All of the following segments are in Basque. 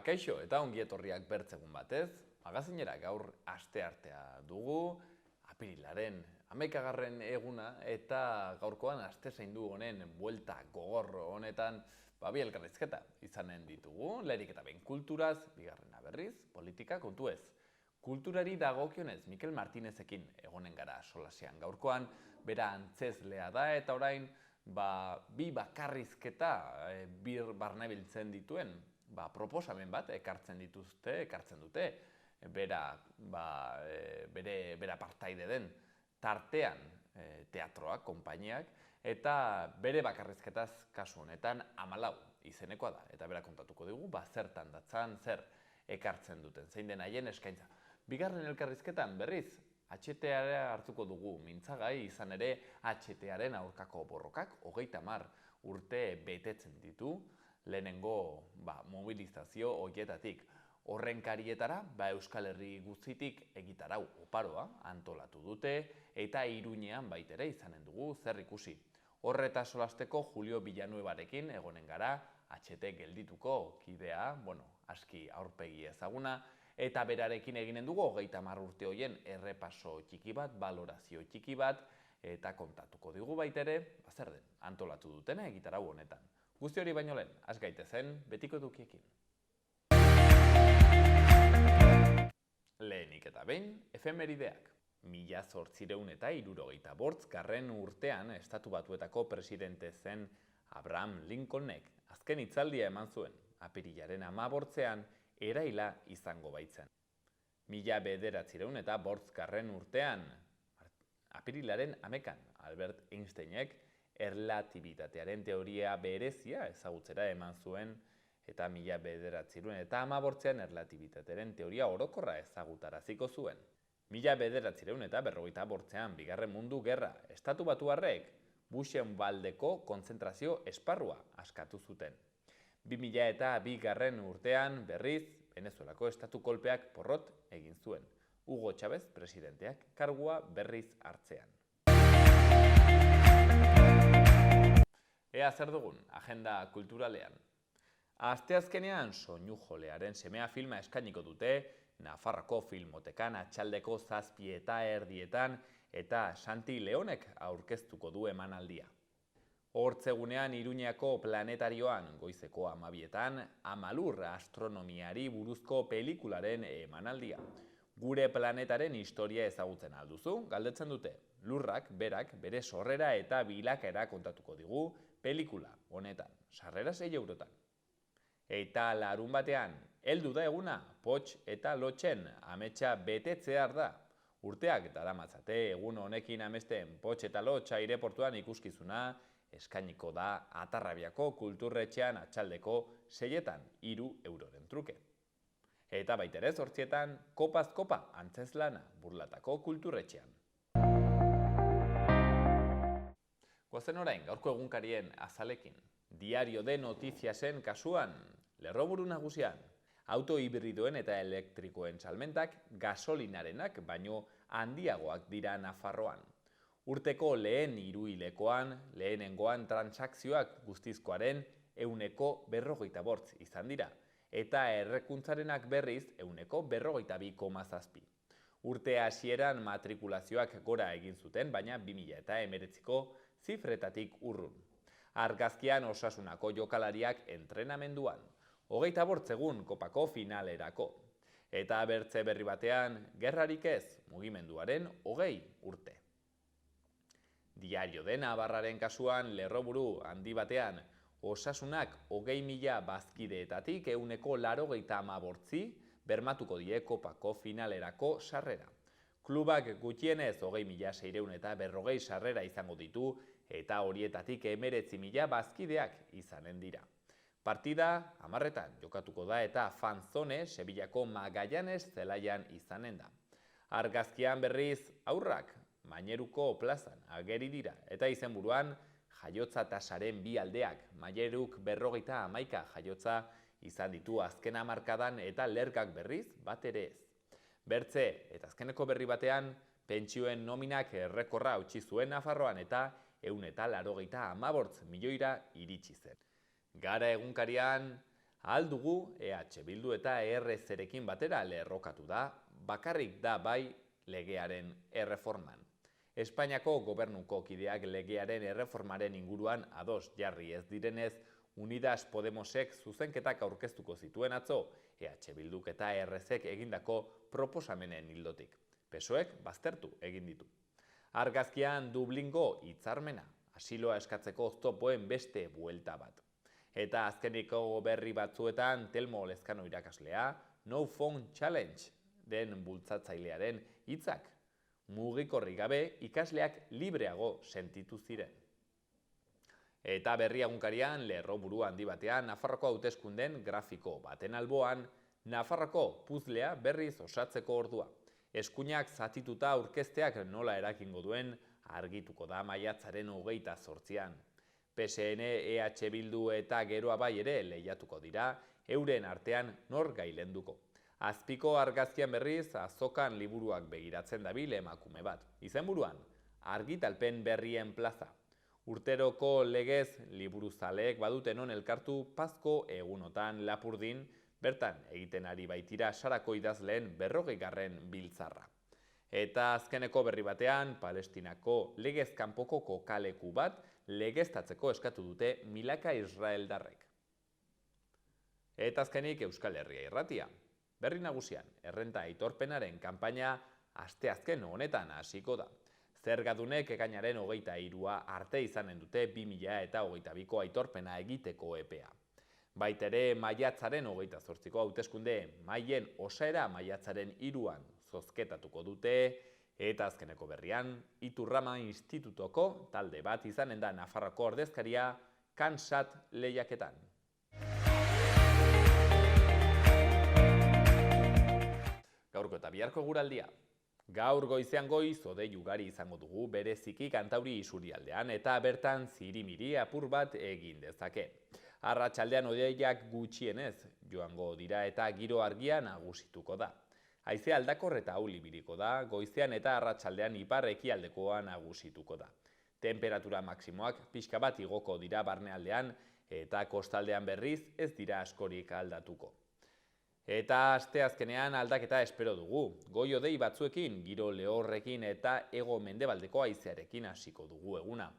Kaixo eta ongi etorriak bertzegun batez, magazinera gaur asteartea dugu, apirilaren 11. eguna eta gaurkoan aste zaindu honen buelta gogor honetan bi elkarrizketa izanen ditugu, lehenik eta behin kulturaz, bigarrena berriz, politika kontuez. Kulturari dagokionez Mikel Martinezekin egonen gara solasean gaurkoan, bera antzeslea da eta orain bi bakarrizketa bir barnebiltzen dituen proposamen bat ekartzen dute, bera partaide den tartean teatroak, konpainiak, eta bere bakarrizketaz kasu honetan 14 izenekoa da, eta bera kontatuko dugu, zertan datzan, zer ekartzen duten, zein den haien eskaintza. Bigarren elkarrizketan berriz, HTA hartuko dugu mintzagai, izan ere HTA-aren aurkako borrokak 30 urte betetzen ditu, lehenengo mobilizazio horietatik. Horren karietara, Euskal Herri guztitik egitarau oparoa antolatu dute, eta Iruñean baitere izanen dugu zer ikusi. Horreta solasteko Julio Villanuevarekin egonen gara, HT geldituko kidea, aski aurpegi ezaguna, eta berarekin eginen dugu 30 urte horien errepaso txiki bat, balorazio txiki bat, eta kontatuko digu baitere, zer den, antolatu dutena egitarau honetan. Guzti hori baino lehen, has gaitezen betiko edukiekin. Lehenik eta behin, efemerideak. 1865 urtean Estatu Batuetako presidente zen Abraham Lincolnek azken hitzaldia eman zuen, apirilaren 15ean eraila izango baitzen. 1905 urtean, apirilaren 11ean, Albert Einsteinek erlatibitatearen teoria berezia ezagutzera eman zuen, eta 1915ean erlatibitatearen teoria orokorra ezagutaraziko zuen. 1945ean, Bigarren Mundu Gerra, Estatu Batuarrek Buchenwaldeko kontzentrazio esparrua askatu zuten. 2002 urtean, berriz, Venezuelako estatu kolpeak porrot egin zuen. Hugo Chávez presidenteak kargua berriz hartzean. Ea zer dugun, agenda kulturalean. Asteazkenean Soinu Jolearen semea filma eskainiko dute, Nafarroako Filmotekan atxaldeko 7:30 eta Santi Leonek aurkeztuko du emanaldia. Hortzegunean Iruñako planetarioan goizeko 12etan Amalur astronomiari buruzko pelikularen emanaldia. Gure planetaren historia ezagutzen alduzu, galdetzen dute. Lurrak, berak, bere sorrera eta bilakaera kontatuko digu pelikula honetan, sarrera 6 eurotan. Eta larunbatean, heldu da eguna, Pots eta Lotxen ametsa betetzear da. Urteak daramatzate egun honekin amesten Pots eta Lotx aireportuan ikuskizuna eskainiko da Atarrabiako kulturretxean atxaldeko 6etan 3 euroren truke. Eta baitere 8etan kopaz kopa antzeslana Burlatako kulturretxean. Goazen orain, gaurko egunkarien azalekin. Diario de Notiziasen kasuan, lerroburu nagusian, auto hibridoen eta elektrikoen salmentak gasolinarenak baino handiagoak dira Nafarroan. Urteko lehen hiruhilekoan, lehenengoan transakzioak guztizkoaren 148 izan dira, eta errekuntzarenak berriz 142,7. Urte hasieran matrikulazioak gora egin zuten, baina 2019ko zifretatik urrun. Argazkian Osasunako jokalariak entrenamenduan, 25 egun kopako finalerako. Eta bertze berri batean, gerrarik ez, mugimenduaren 20 urte. Diario de Navarraren kasuan, lerroburu handi batean, Osasunak 20.000 bazkideetatik 188 bermatuko die kopako finalerako sarrera. Klubak gutxienez 20.640 sarrera izango ditu, eta horietatik 19.000 bazkideak izanen dira. Partida 10etan jokatuko da eta fanzone Sevillako Magallanes zelaian izanen da. Argazkian berriz aurrak Maineruko plazan ageri dira eta izenburuan jaiotza tasaren bi aldeak, Maineruk 51 jaiotza izan ditu azken hamarkadan eta lergak berriz bat ere ez. Bertze eta azkeneko berri batean pentsioen nominak errekorra hautsi zuen Nafarroan eta 185 milioira iritsi zen. Gara egunkarian, Ahal dugu EH Bildu eta ERZ-rekin batera lerrokatu da, bakarrik da bai legearen erreforman. Espainiako gobernuko kideak legearen erreformaren inguruan ados jarri ez direnez, Unidas Podemosek zuzenketak aurkeztuko zituen atzo, EH Bilduk eta ERZ-ek egindako proposamenen ildotik. PSOEk baztertu egin ditu. Argazkian Dublingo hitzarmena, asiloa eskatzeko oztopoen beste buelta bat. Eta azkeniko berri batzuetan Telmo Lezkano irakaslea, No Phone Challenge den bultzatzailearen hitzak. Mugikorrik gabe ikasleak libreago sentitu ziren. Eta berri egunkarian lerroburu handi batean Nafarroko hauteskunden grafiko baten alboan, Nafarroko puzlea berriz osatzeko ordua. Eskuinak zatituta aurkezteak nola erakingo duen argituko da maiatzaren 28an. PSN, EH Bildu eta Geroa Bai ere lehiatuko dira, euren artean nor gailenduko. Azpiko argazkian berriz, azokan liburuak begiratzen dabil emakume bat. Izenburuan, argitalpen berrien plaza. Urteroko legez liburuzaleek baduten on elkartu Pazko egunotan Lapurdin, bertan egiten ari baitira Sarako idazleen 40. biltzarra. Eta azkeneko berri batean, Palestinako legez kanpoko kokaleku bat legeztatzeko eskatu dute milaka israeldarrek. Eta azkenik Euskal Herria Irratia. Berri nagusian, errenta aitorpenaren kanpaina asteazken honetan hasiko da. Zergadunek ekainaren 23a arte izanen dute 2022ko aitorpena egiteko epea. Baitere maiatzaren 28ko hauteskunde maien osaera maiatzaren 3an zozketatuko dute, eta azkeneko berrian, Iturrama Institutoko talde bat izanen da Nafarroko ordezkaria Kansat lehiaketan. Gaurko eta biharko eguraldia. Gaur goizean goiz hodei ugari izango dugu bereziki Kantauri isurialdean eta bertan zirimiri apur bat egin dezake. Arratsaldean hodeiak gutxienez joango dira eta giro argia nagusituko da. Haize aldakor eta ahul ibiliko da, goizean eta arratsaldean ipar ekialdekoa nagusituko da. Temperatura maksimoak pixka bat igoko dira barnealdean eta kostaldean berriz ez dira askorik aldatuko. Eta asteazkenean aldaketa espero dugu. Goi hodei batzuekin, giro lehorrekin eta hego mendebaldeko haizearekin hasiko dugu eguna.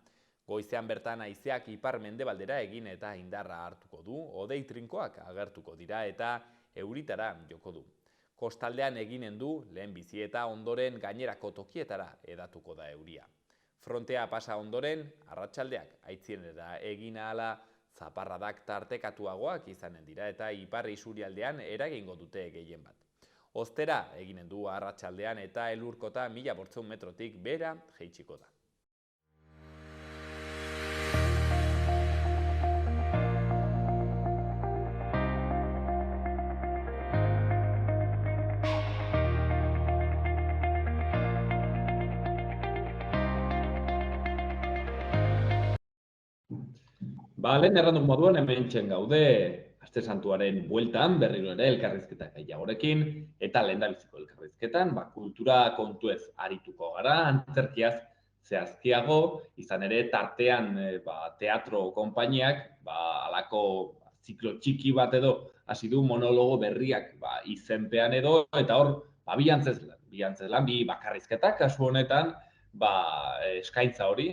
Goizean bertan haizeak ipar mendebaldera egin eta indarra hartuko du, hodei trinkoak agertuko dira eta euritara joko du. Kostaldean eginen du, lehen bizi eta ondoren gainerako tokietara edatuko da euria. Frontea pasa ondoren, arratsaldeak aitzienera egin ahala, zaparradak tartekatuagoak izanen dira eta ipar isurialdean eragingo dute gehien bat. Ostera eginen du arratsaldean eta elurkota 1500 metrotik behera jaitsiko da. Lehen errandun moduan hemen gaude Aste Santuaren bueltan berriro ere elkarrizketa gehiagorekin eta lehendabiziko elkarrizketan kultura kontuez arituko gara, antzerkiaz zehazkiago, izan ere tartean teatro konpainiak halako ziklo txiki bat edo hasi du monologo berriak izenpean edo eta hor bi antzeslan, bi bakarrizketak kasu honetan eskaintza hori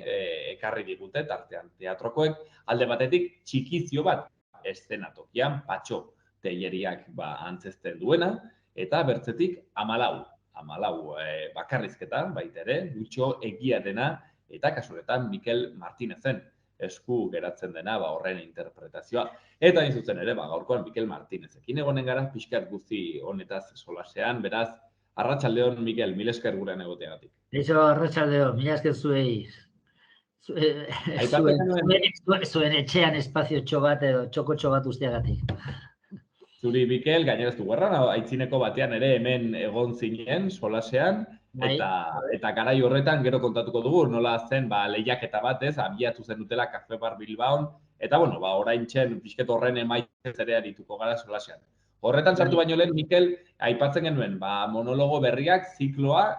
ekarri digute tartean teatrokoek, alde batetik txikizio bat eszenatokian Patxo Telleriak antzesten duena, eta bertzetik 14 bakarrizketa baita ere, Lutxo Egiarena eta kasu honetan Mikel Martinezen esku geratzen dena horren interpretazioa. Eta hain zuzen ere, gaurkoan Mikel Martinezekin egonen gara, pixkat guzti honetaz solasean, beraz, arratsaldeon, Mikel, mil esker gurean egoteagatik. Eixo, arratsaldeon, mila esker zuei. Zuen etxean espazio bat edo txoko bat usteagatik. Zuri, Mikel, gainera ez du gerran, aitzineko batean ere hemen egon zinen solasean, eta garai horretan gero kontatuko dugu, nola zen lehiaketa bat abiatu zen dutela Cafe Bar Bilbaon, eta oraintxen pixket horren emaitzez ere arituko gara solasean. Horretan sartu baino lehen, Mikel, aipatzen genuen, monologo berriak, zikloa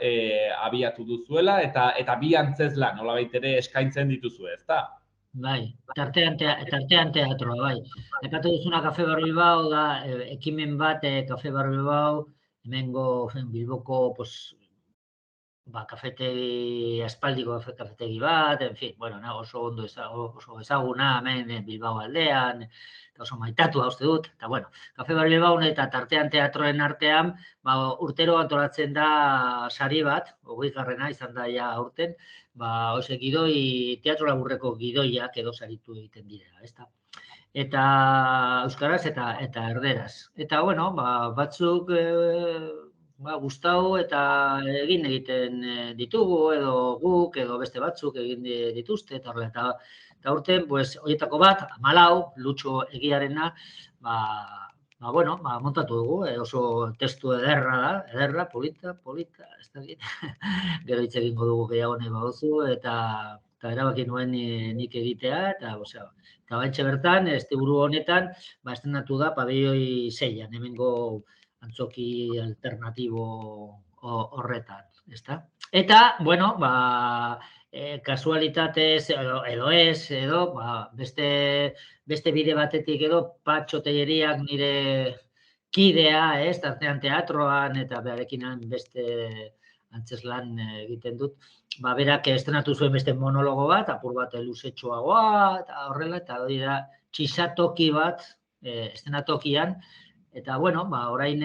abiatu duzuela, eta bi antzeslan, nolabait ere eskaintzen dituzue, ezta? Bai, tartean teatroa, bai. Aipatu duzuna Kafe Bar Bilbao da, ekimen bat, Kafe Bar Bilbao, hemengo Bilboko, pues, kafetegi, aspaldiko kafetegi bat, en fin, bueno, oso oso ezaguna hemen Bilbao aldean, eta oso maitatua uste dut, eta bueno, Kafe Bar Bilbao eta tartean teatroen artean, urtero antolatzen da sari bat, 20. izan da ja aurten, hoxe teatro laburreko gidoiak edo saritu egiten direla, ezta? Eta euskaraz eta erderaz. Eta bueno, batzuk gustau eta egiten ditugu edo guk edo beste batzuk egin dituzte eta horrela. Eta urten, pues horietako bat, 14, Lutxo Egiarena, bueno, montatu dugu, oso testu ederra, polita, ez dakit. Gero hitz egingo dugu gehiago nahi baduzu eta erabaki nuen nik egitea eta eta baitxe bertan, asteburu honetan, estrenatu da pabelloi 6an, hemengo antzoki alternatibo horretan, ezta? Eta, bueno, kasualitatez edo ez, edo beste bide batetik edo Patxo Telleriak nire kidea, ez, tartean teatroan eta beharekin beste antzeslan egiten dut, berak estrenatu zuen beste monologo bat, apur bat luzetxoagoa, eta horrela, eta hori da, txisatoki bat, estrenatokian, eta, bueno, orain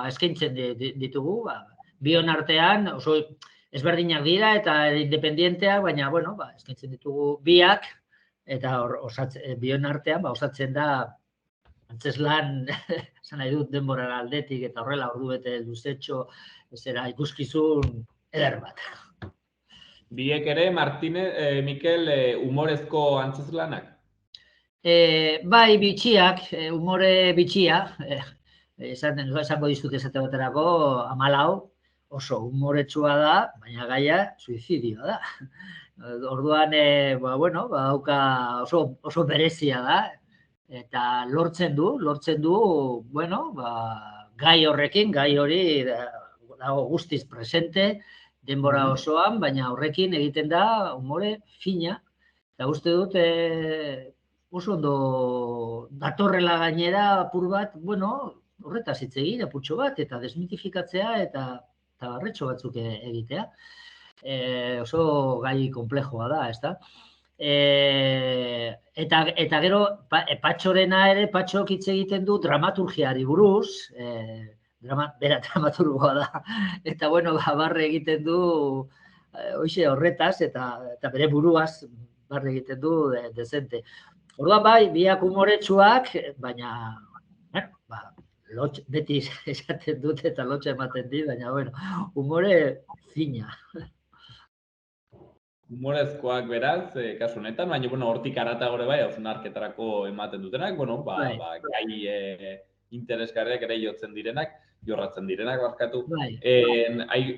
eskaintzen ditugu, bion artean, oso ezberdinak dira, eta independienteak, baina, bueno, eskaintzen ditugu biak, eta bion artean, osatzen da, antzeslan, esan nahi dut denbora aldetik, eta horrela, ordu bete luzetxo, zera ikuskizun eder bat. Biek ere, Mikel, humorezko antzeslanak? Bai, bitxiak, humore bitxia, esango dizut esate baterako, 14, oso humoretsua da, baina gaia suizidioa da. Orduan, bueno, oso berezia da, eta lortzen du, bueno, gai horrekin, gai hori dago guztiz presente, denbora osoan, baina horrekin egiten da humore fina, eta uste dut oso ondo datorrela gainera apur bat, bueno, horretaz hitz egin, apurtxo bat, eta desmitifikatzea, eta barretxo batzuk egitea. Oso gai komplejoa da, ezta? Eta gero, Patxorena ere, Patxok hitz egiten du dramaturgiari buruz, bera dramaturgoa da, eta bueno, barre egiten du hoxe horretaz, eta bere buruaz barre egiten du dezente. Orduan bai, biak humoretsuak, baina, beti esaten dut eta lotxa ematen dit, baina, bueno, humore fina. Humorezkoak beraz, kasu honetan, baina, bueno, hortik aratago bai, hausnarketarako ematen dutenak, bueno, gai interesgarriak ere jorratzen direnak, barkatu.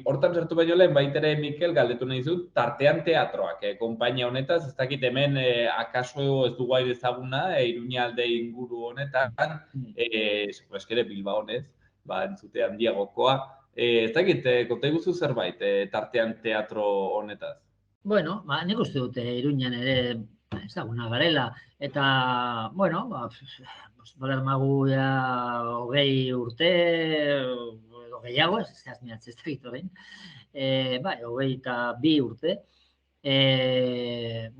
Hortan zertu baino lehen, baitere, Mikel, galdetu nahi zut, tartean teatroak, konpainia honetaz, ez dakit hemen, akaso ez dugu aire ezaguna, Iruña alde inguru honetan, eskere Bilbao honez, entzute handiagokoa, ez dakit, konta iguzu zerbait, tartean teatro honetaz? Bueno, nik uste dute Iruñan ere ezaguna garela, eta, bueno, balermagu 20 urte, edo gehiago, ez dakit orain, 22 urte,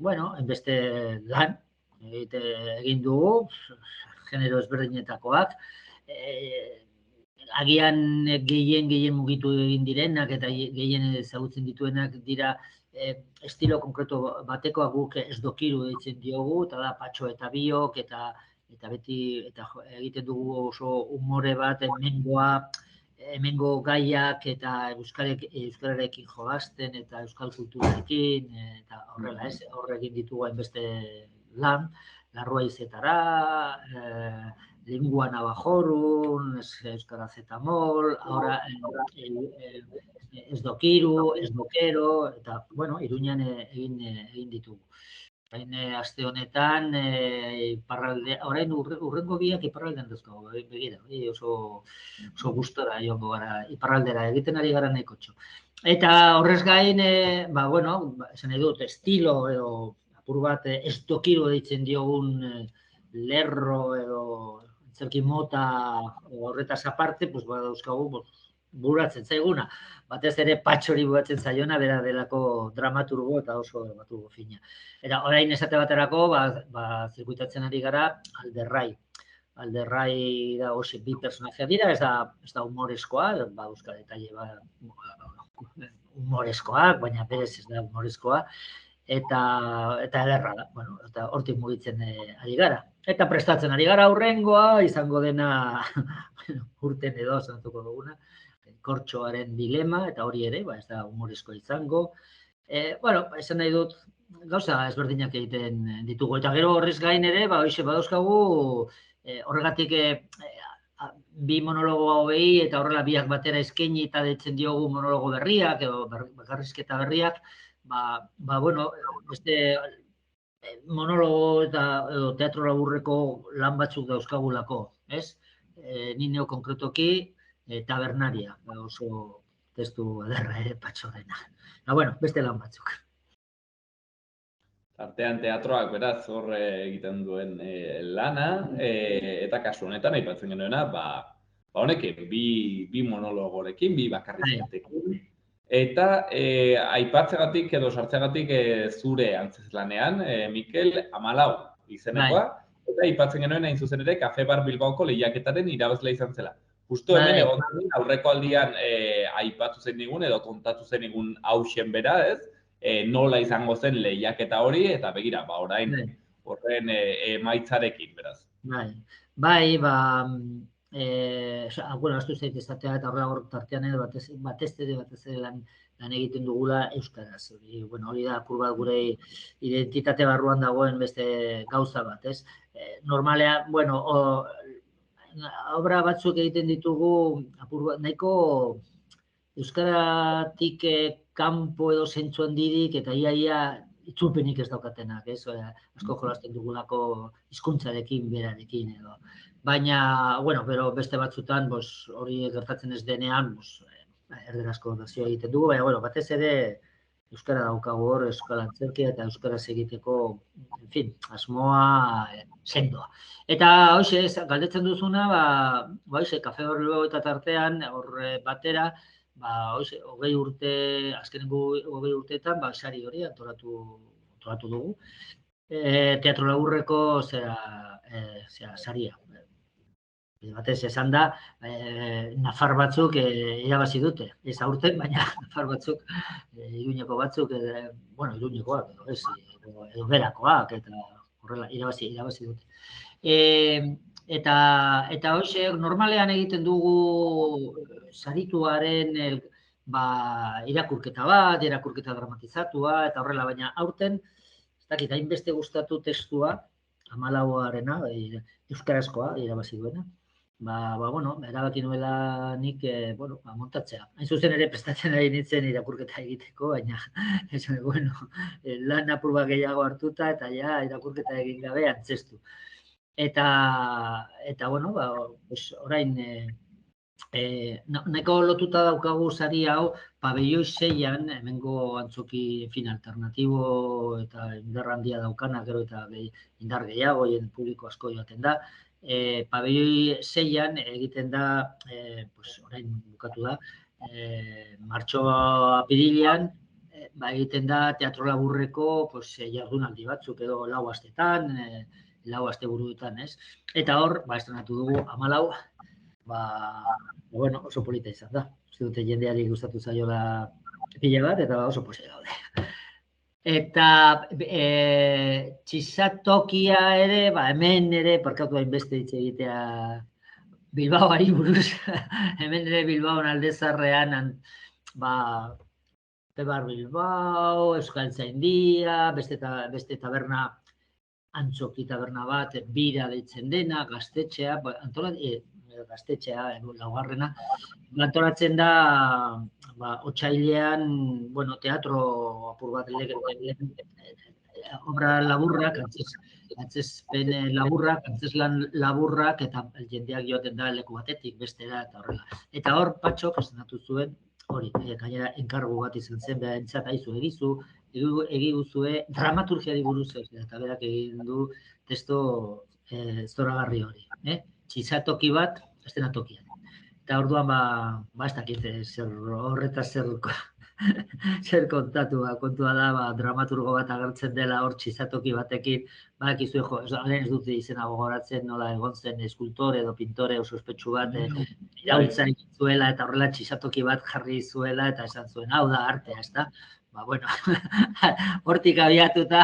bueno, beste lan, egin dugu, genero ezberdinetakoak, agian gehien mugitu egin direnak, eta gehien ezagutzen dituenak dira, estilo konkreto batekoa guk ez dokiru deitzen diogu, eta da Patxo eta Biok, eta beti egiten dugu oso humore bat, hemengo gaiak eta euskararekin jolasten, eta euskal kulturarekin, eta horrela ez, horre egin ditugu hainbeste lan, Larruaizetara, Lingua Navajorun, Euskara Zetamol, ahora ez dokiru, ez dokero, eta, bueno, Iruñan egin ditugu. Aste honetan, orain urrengo biak iparraldean duzko, begira, oso gustora joango gara, iparraldera egiten ari gara nahiko txo. Eta horrez gain, bueno, esan nahi dut, estilo edo apur bat ez tokiru deitzen diogun lerro edo antzerki mota horretaz aparte, pues badauzkagu buratzen zaiguna. Batez ere Patxori buratzen zaiona, bera delako dramaturgo eta oso dramaturgo fina. Eta orain esate baterako, zirkuitatzen ari gara Alderrai. Alderrai da oso bi personajea dira, ez da humorezkoa, euskal detaile humorezkoak, baina berez ez da humorezkoa, eta ederra da, eta hortik mugitzen ari gara. Eta prestatzen ari gara hurrengoa, izango dena urten edo zantuko duguna, Kortxoaren dilema, eta hori ere, ez da humorezkoa izango. Esan nahi dut, gauza ezberdinak egiten ditugu, eta gero horrez gain ere, hoxe badauzkagu, horregatik bi monologo hauei eta horrela biak batera eskaini eta deitzen diogu monologo berriak edo bakarrizketa berriak, beste monologo eta teatro laburreko lan batzuk dauzkagulako, ez? Ni neo konkretoki tabernaria, oso testu ederra ere Patxorena. Beste lan batzuk. Artean teatroak beraz hor egiten duen lana, eta kasu honetan aipatzen genuena, honek bi monologorekin, bi bakarrizketekin, eta aipatzegatik edo sartzegatik zure antzeslanean, Mikel, 14 izenekoa, eta aipatzen genuen hain zuzen ere Kafe Bar Bilbaoko lehiaketaren irabazlea izan zela. Justo hemen egon aurreko aldian aipatu zen digun edo kontatu zen digun hausen bera, ez? Nola izango zen lehiaketa hori, eta begira, orain horren emaitzarekin, beraz. Astu zait izatea eta horrela tartean edo batez ere lan egiten dugula euskaraz. Hori da apur bat gure identitate barruan dagoen beste gauza bat, ez? Normalean, obra batzuk egiten ditugu apur bat nahiko euskaratik kanpo edo zentzu handirik eta ia itzulpenik ez daukatenak, ez? Asko jolasten dugulako hizkuntzarekin, berarekin edo. Baina, pero beste batzutan hori gertatzen ez denean, erderazko nazio egiten dugu, baina, batez ere euskara daukagu hor, euskal antzerkia eta euskaraz egiteko, asmoa sendoa. Eta, galdetzen duzuna, Kafe Bar Bilbao eta tartean, hor batera, hogei urte, azkenengo hogei urteetan, sari hori antolatu dugu. Teatro laburreko saria. Batez esan da, nafar batzuk irabazi dute. Ez aurten, baina nafar batzuk, Iruñeko batzuk, Iruñekoak, edo berakoak, eta horrela irabazi dute. Eta hoxe, normalean egiten dugu sarituaren irakurketa dramatizatua, eta horrela, baina aurten, ez dakit, hainbeste gustatu testua, 14arena, euskarazkoa irabazi duena. Erabaki nuela nik montatzea. Hain zuzen ere prestatzen ari nintzen irakurketa egiteko, baina lan apur bat gehiago hartuta eta irakurketa egin gabe antzestu. Eta orain nahiko lotuta daukagu sari hau Pabelloi 6an, hemengo antzoki alternatibo eta indar handia daukana, gero eta indar gehiago, publiko asko joaten da. Pabelloi 6an egiten da, orain bukatu da, martxoa apirilean, egiten da teatro laburreko jardunaldi batzuk edo 4 astetan, 4 asteburuetan, ez? Eta hor, estrenatu dugu 14, oso polita izan da. Uste dute jendeari gustatu zaiola pila bat, eta oso pozik gaude. Eta txizatokia ere, hemen ere, parkatu hainbeste hitz egitea Bilbaoari buruz, hemen ere Bilbaon aldezarrean, Pebar Bilbao, Euskaltzaindia, beste taberna, antzoki taberna bat, bira deitzen dena, gaztetxea, gaztetxea, laugarrena, antolatzen da, otsailean, teatro apur bat obra laburrak, antzezpen laburrak, antzeslan laburrak, eta jendeak joaten da leku batetik, bestera, eta horrela. Eta hor, Patxok estrenatu zuen, hori, gainera enkargu bat izan zen, behintzat aizu egizu, egin dramaturgiari buruz ez, eta berak egin du testo zoragarri hori. Txizatoki bat, eszenatokian. Eta orduan, ez dakit, zer horretaz zer kontatu, kontua da, dramaturgo bat agertzen dela hor txizatoki batekin, bakizue ez dut izena gogoratzen nola egon zen eskultore edo pintore oso ospetsu bat, iraultza egin zuela eta horrela txizatoki bat jarri zuela eta esan zuen, hau da artea, ez da? Bueno, hortik abiatuta,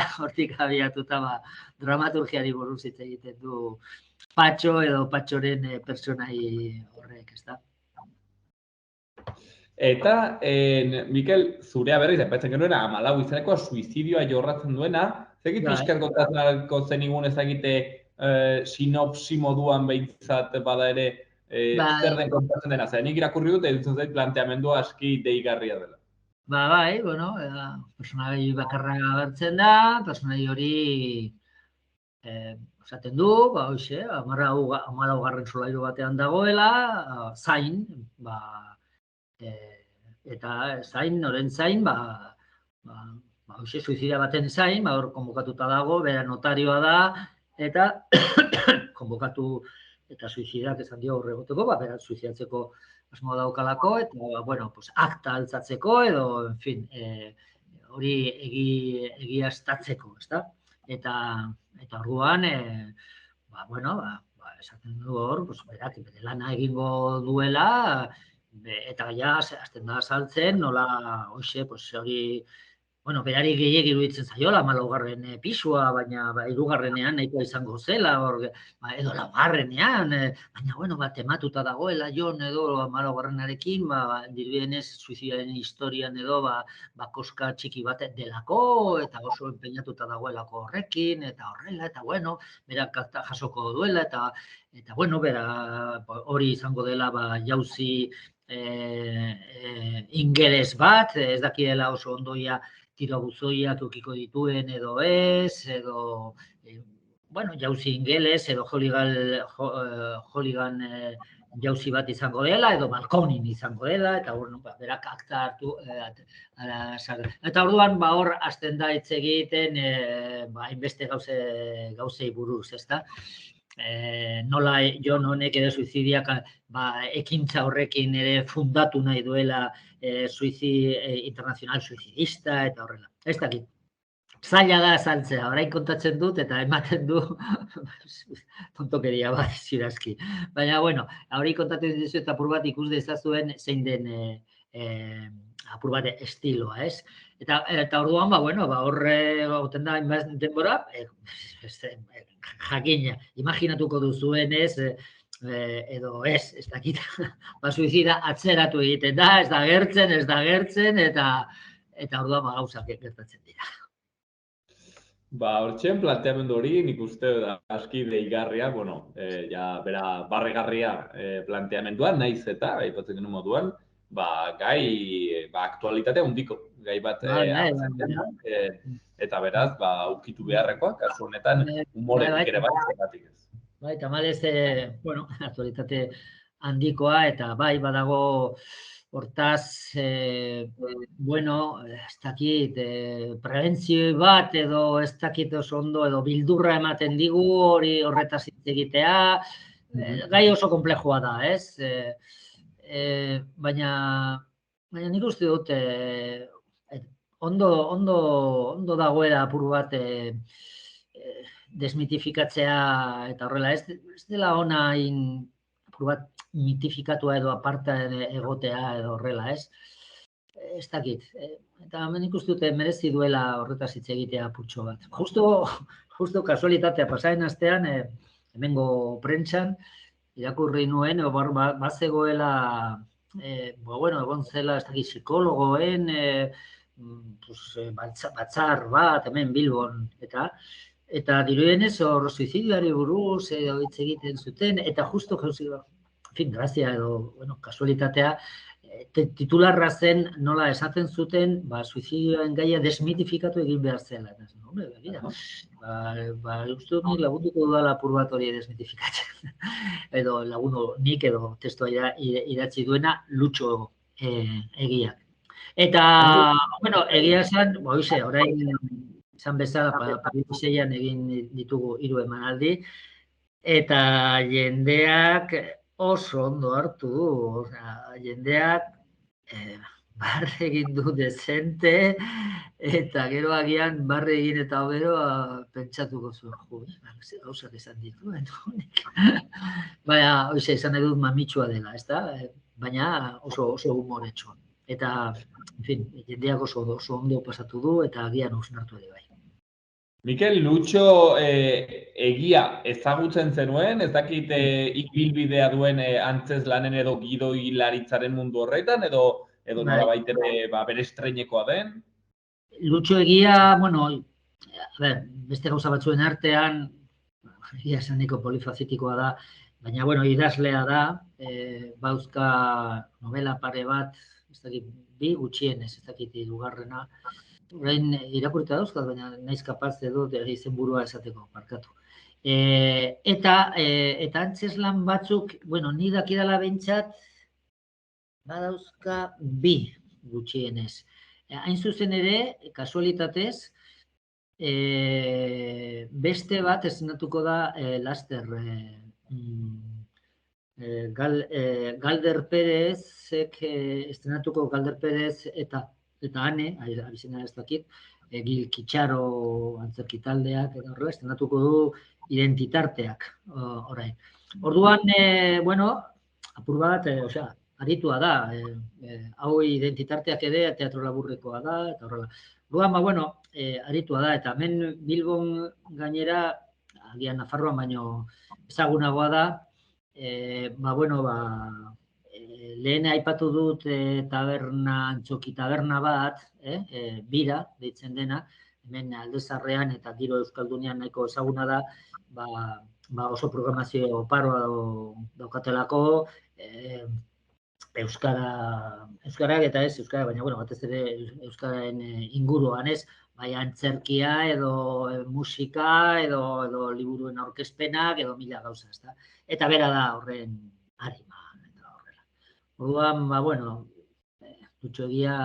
dramaturgiari buruz hitz egiten du Patxo edo Patxoren personai horrek, ez da? Eta, Mikel, zurea berriz, aipatzen genuen, 14 izanekoa suizidioa jorratzen duena, zekit pixkat kontatzen zenigun ezagite sinopsi moduan behintzat bada ere zer den kontatzen dena, nik irakurri dut, edutzen zait planteamendua aski deigarria dela. Bueno, personai bakarra agertzen da, personai hori esaten du, hoxe, 14. solairu batean dagoela, zain, eta zain, noren zain, hoxe, suizidia baten zain, hor konbokatuta dago, bera notarioa da, eta konbokatu eta suizidak esan dio horregoteko, bera suizidatzeko asmo daukalako, eta, akta altzatzeko, edo, en fin, hori egiaztatzeko, ez da? Eta orduan, esaten du hor, berak, bere lana egingo duela, eta ja, hasten da azaltzen, nola, hoxe, hori, berari gehiegi iruditzen zaiola, 14. pisua, baina 3. nahikoa izango zela, edo 4. baina, tematuta dagoela, Jon edo 14. Dirudienez, suizidaren historian edo, koska txiki bat delako, eta oso empeñatuta dagoelako horrekin, eta horrela, eta berak jasoko duela, eta bera hori izango dela, jauzi ingeles bat, ez dakiela oso ondoia tirabuzoiak ukiko dituen edo ez, edo, jauzi ingeles, edo holigan jauzi bat izango dela, edo balkonin izango dela, eta berak akta hartu, eta orduan, hor, hasten da hitz egiten, hainbeste gauzei buruz, ez da? Nola Jon honek edo suizidiak ekintza horrekin ere fundatu nahi duela internazional suizidista eta horrela. Ez dakit. Zaila da azaltzea, orain kontatzen dut eta ematen du tontokeria bat zirazki. Baina, hori kontatzen dizu eta apur bat ikus dezazuen zein den apur bat estiloa, ez? Eta orduan, horre gauten da denbora, jakina, imaginatuko duzuen ez, edo ez dakit, suizida atzeratu egiten da, ez da gertzen, eta orduan gauzak gertatzen dira. Hortxen planteamendu hori, nik uste aski deigarria, bera barregarria planteamendua, naiz eta, aipatzen genuen moduan, gai aktualitatea handiko, gai bat eta beraz, ukitu beharrekoak, kasu honetan, humoretik ere bat zergatik ez. Tamalez, aktualitate handikoa, eta badago hortaz, ez dakit, prebentzio bat, edo ez dakit oso ondo, edo bildurra ematen digu, hori horretaz hitz egitea, gai oso konplexua da, ez? Baina nik uste dut, ondo dagoela apur bat desmitifikatzea eta horrela, ez dela ona apur bat mitifikatua edo aparta egotea edo horrela, ez? Ez dakit. Eta nik uste dut merezi duela horretaz hitz egitea apurtxo bat. Justo kasualitatea pasaren astean, hemengo prentxan, irakurri nuen, bazegoela, egon zela, ez dakit, psikologoen, batzar bat, hemen Bilbon, eta dirudienez hor suizidioari buruz hitz egiten zuten, eta justo grazia edo kasualitatea, titularra zen nola esaten zuten suizidioen gaia desmitifikatu egin behar zela. Uste dut nik lagunduko dudala apur bat hori desmitifikatzen. Edo nik edo testua idatzi duena Lutxo Egiak. Eta, bueno, egia esan, orain izan bezala, Pariseian egin ditugu 3 emanaldi, eta jendeak oso ondo hartu du, jendeak barre egin du dezente, eta gero agian barre egin eta gero pentsatuko zuen, gauzak esan dituen. Baina, esan nahi dut mamitsua dela, ezta? Baina oso humoretsua. Eta, en fin, jendeak oso ondo pasatu du eta agian hausnartu ere bai. Mikel, Lutxo egia ezagutzen zenuen, ez dakit ibilbidea duen antzeslanen edo gidoilaritzaren mundu horretan, edo nolabait ere bere estreinekoa den? Lutxo egia, bueno, beste gauza batzuen artean, egia esaniko polifazitikoa da, baina, bueno, idazlea da, bauzka novela pare bat, ez dakit, 2 gutxienez, ez dakit hirugarrena, orain irakurrita dauzkat, baina naiz kapaz edo izenburua esateko, barkatu. Eta antzeslan batzuk, bueno, ni dakidala behintzat, badauzka 2 gutxienez. Hain zuzen ere, kasualitatez, beste bat estenatuko da laster. Galder Perezek estenatuko Galder Perez eta Ane, abizena ez dakit, Gil Kitxaro antzerki taldeak, eta horrela, estenatuko du identitarteak orain. Orduan, bueno, apur bat, aritua da, hau identitarteak ere teatro laburrekoa da, eta horrela. Orduan, bueno, aritua da, eta hemen Bilbon gainera, agian Nafarroan baino ezagunagoa da, lehen aipatu dut antzoki taberna bat, bira, deitzen dena, hemen Aldezarrean eta giro euskaldunean nahiko ezaguna da, oso programazio oparoa daukatelako, euskarak eta ez euskara, baina, bueno, batez ere euskararen inguruan ez, bai antzerkia edo musika edo liburuen aurkezpenak edo mila gauza, ezta. Eta bera da horren arima eta horrela. Orduan, bueno, Lutxo egia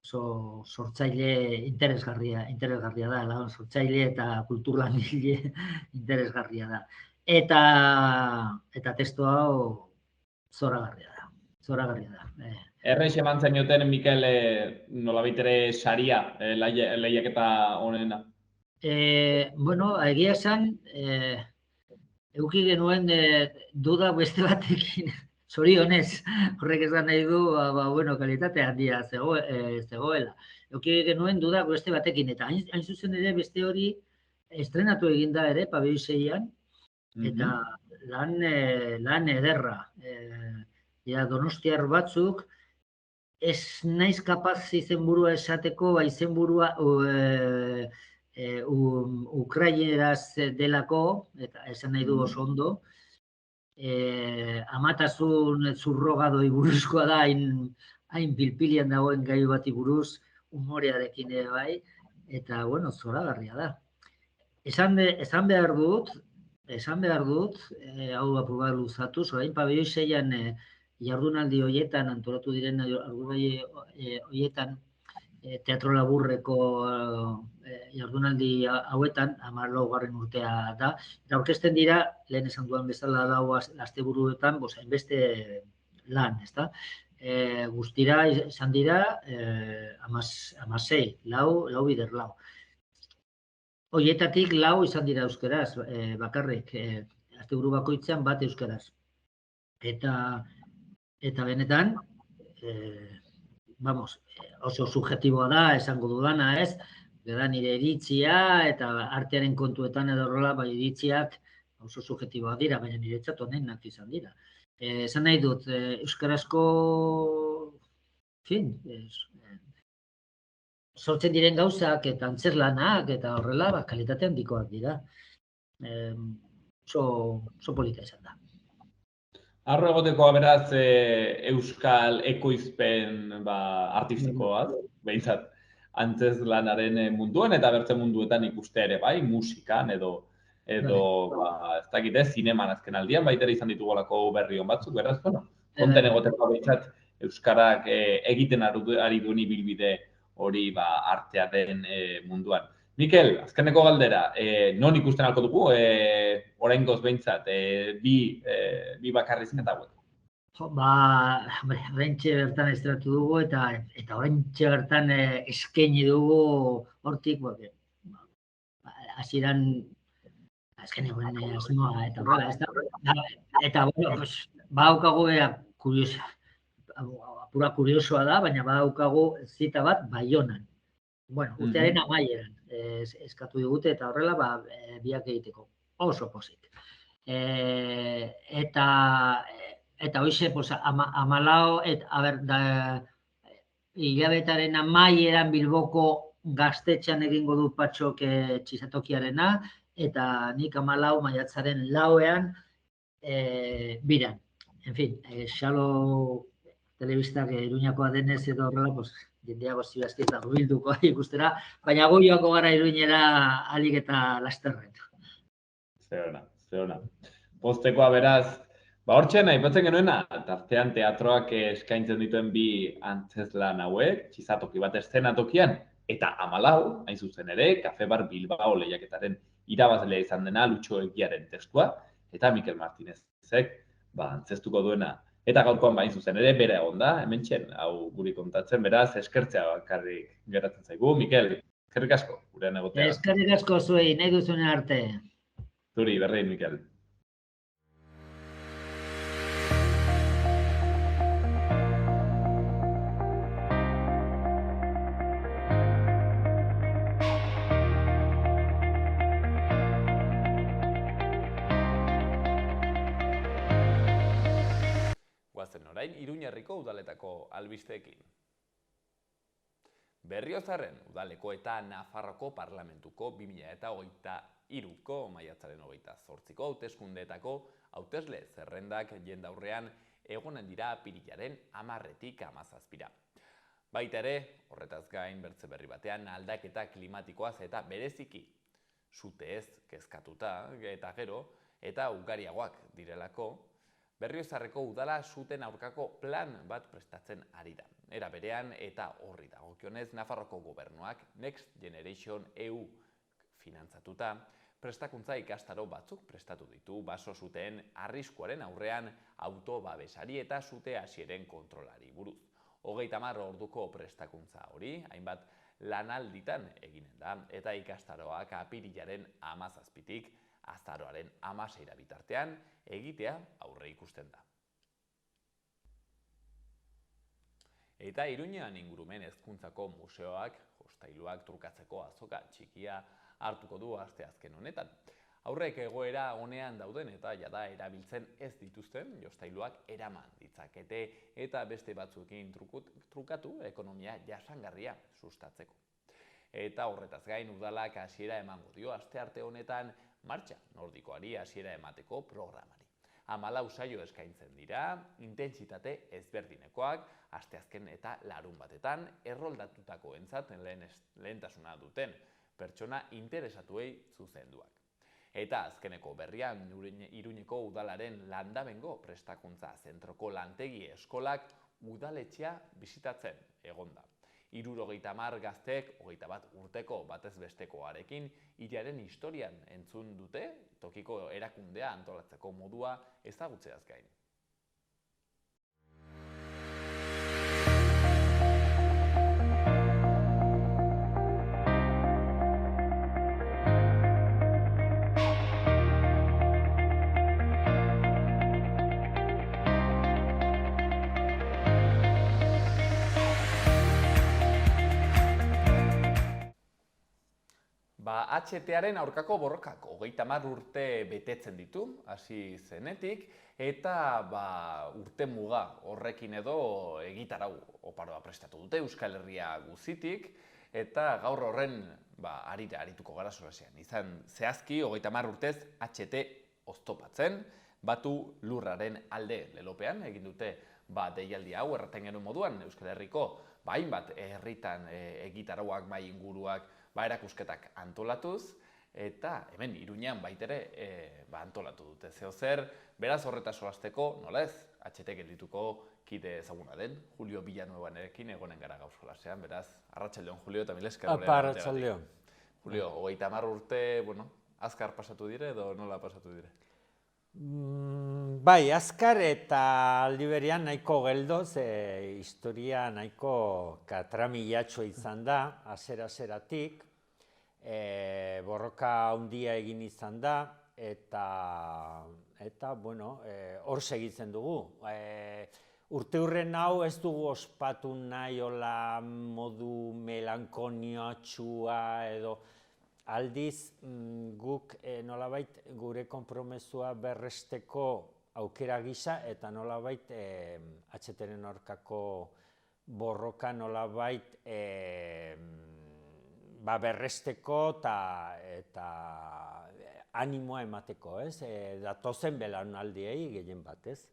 oso sortzaile interesgarria da, sortzaile eta kulturlangile interesgarria da. Eta testu hau zoragarria da. Errex eman zenioten, Mikel, nolabait ere saria, lehiaketa honena? Bueno, egia esan, eduki genuen duda beste batekin, zorionez, horrek esan nahi du, bueno, kalitate handia zegoela. Eduki genuen duda beste batekin, eta hain zuzen ere beste hori estrenatu eginda ere, Pabeiseian, eta lan ederra. Donostiar batzuk, ez naiz kapaz izenburua esateko, izenburua ukraineraz delako, eta esan nahi du oso ondo, amatasun zurrogadoi buruzkoa da, hain pilpilian dagoen gai bati buruz, umorearekin ere bai, eta, bueno, zoragarria da. Esan behar dut, hau aprobar luzatu, orain Pabeiseian jardunaldi horietan, antolatu diren jardunaldi horietan, teatro laburreko jardunaldi hauetan, 14. urtea da, eta aurkezten dira, lehen esan duan bezala lau asteburuetan, hainbeste lan, ezta? Guztira izan dira 16, lau bider lau. Horietatik 4 izan dira euskeraz, bakarrik, asteburu bakoitzean bat euskeraz. Eta benetan, oso subjektiboa da, esango dudana, ez? Beda nire iritzia eta artearen kontuetan edo horrela, bai iritziak oso subjektiboa dira, baina niretzat honenak izan dira. Esan nahi dut, euskarazko, sortzen diren gauzak eta antzerlanak eta horrela, kalitate handikoak dira. Oso polita izan da. Arro egotekoa beraz euskal ekoizpen artistikoa, behintzat antzeslanaren munduan eta bertze munduetan ikustea ere bai, musikan edo ez dakite, zineman azken aldian, baita ere izan ditugolako berri hon batzuk, beraz, konten egotekoa behintzat Euskarak egiten ari duen ibilbide hori artearen munduan. Mikel, azkeneko galdera, non ikusten alko dugu, oraingoz behintzat, bi bakarrizketa eta hauek? Oraintxe bertan estratu dugu eta oraintxe bertan eskaini dugu hortik, hasieran azkenean asmoa eta horrela, ez da? Eta, badaukagu apura kuriosoa da, baina badaukagu zita bat Baionan. Urtearen amaieran eskatu digute eta horrela biak egiteko. Oso pozik. Eta hoize, 14 hilabetaren amaieran Bilboko Gaztetxean egingo du Patxok txizatokiarena, eta nik 14 maiatzaren 4ean biran. En fin, xalo telebistak Iruñakoa denez edo horrela, jendea gozti ez da hurbilduko ikustera, baina goioako gara Iruñera alik eta lasterren. Zerona. Poztekoa beraz, hortxean aipatzen genuena, tartean teatroak eskaintzen dituen bi antzezlan hauek, txizatoki bat eszenatokian, eta 14, hain zuzen ere, Kafe Bar Bilbao lehiaketaren irabazlea izan dena Lutxo Egiaren testua, eta Mikel Martinezek antzestuko duena. Eta gaurkoan hain zuzen ere, bere egon da, hementxen, hau guri kontatzen, beraz, eskertzea bakarrik geratzen zaigu. Mikel, eskerrik asko, gurean egotea. Eskerrik asko zuei, nahi duzunen arte. Zuri, berdin, Mikel. Guazen orain, Iruñerriko udaletako albisteekin. Berriozarren udaleko eta Nafarroko parlamentuko 2023ko maiatzaren 28ko hauteskundeetako hautesle zerrendak jendaurrean egonen dira apirilaren 10-tik 17. Baita ere, horretaz gain bertze berri batean aldaketa klimatikoaz eta bereziki suteez kezkatuta eta gero eta ugariagoak direlako, Berriozarreko udala suten aurkako plan bat prestatzen ari da. Era berean eta horri dagokionez Nafarroko gobernuak Next Generation EU finantzatuta prestakuntza ikastaro batzuk prestatu ditu baso suteen arriskuaren aurrean autobabesari eta sute hasieren kontrolari buruz. 30 orduko prestakuntza hori hainbat lanalditan eginen da eta ikastaroak apirilaren 17tik azaroaren 16 bitartean egitea aurre ikusten da. Eta Iruñean ingurumen hezkuntzako museoak jostailuak trukatzeko azoka txikia hartuko du asteazken honetan. Aurrek egoera honean dauden eta jada erabiltzen ez dituzten jostailuak eraman ditzakete eta beste batzuekin trukatu ekonomia jasangarria sustatzeko. Eta horretaz gain udalak hasiera emango dio astearte honetan martxa nordikoari hasiera emateko programari. 14 saio eskaintzen dira, intentsitate ezberdinekoak, asteazken eta larun batetan erroldatutakoentzat lehentasuna duten pertsona interesatuei zuzenduak. Eta azkeneko berrian Iruñeko udalaren Landabengo prestakuntza zentroko lantegi eskolak udaletxea bisitatzen egonda. 70 gazteek 21 urteko batez bestekoarekin hilaren historian entzun dute tokiko erakundea antolatzeko modua ezagutzeaz gain. HTaren aurkako borrokak 30 urte betetzen ditu, hasi zenetik, eta urte muga horrekin edo egitarau oparoa prestatu dute Euskal Herria guzitik, eta gaur horren harira arituko gara solasean. Izan zehazki 30 urtez HT oztopatzen, batu lurraren alde lelopean, egin dute deialdi hau erraten genuen moduan Euskal Herriko hainbat herritan egitarauak, mai inguruak, erakusketak antolatuz, Eta hemen Iruñean baitere antolatu dute. Zeo zer, beraz horretaz solasteko, nola ez, HT geldituko kide ezaguna den, Julio Villanuevarekin egonen gara gaur solasean, beraz, arratsaldeon Julio eta mil esker. Apa, arratsaldeon. Julio, 30 urte, azkar pasatu dire edo nola pasatu dire? Bai, azkar eta aldi berean nahiko geldo, ze historia nahiko katramilatxo izan da, hasiera-hasieratik. Borroka handia egin izan da, eta bueno, hor segitzen dugu. Urteurren hau ez dugu ospatu nahi hola modu melankoniatxua edo aldiz guk nolabait gure konpromesua berresteko aukera gisa eta nolabait HTren aurkako borroka nolabait berresteko eta animoa emateko, ez? Datozen belaunaldiei gehien bat, ez?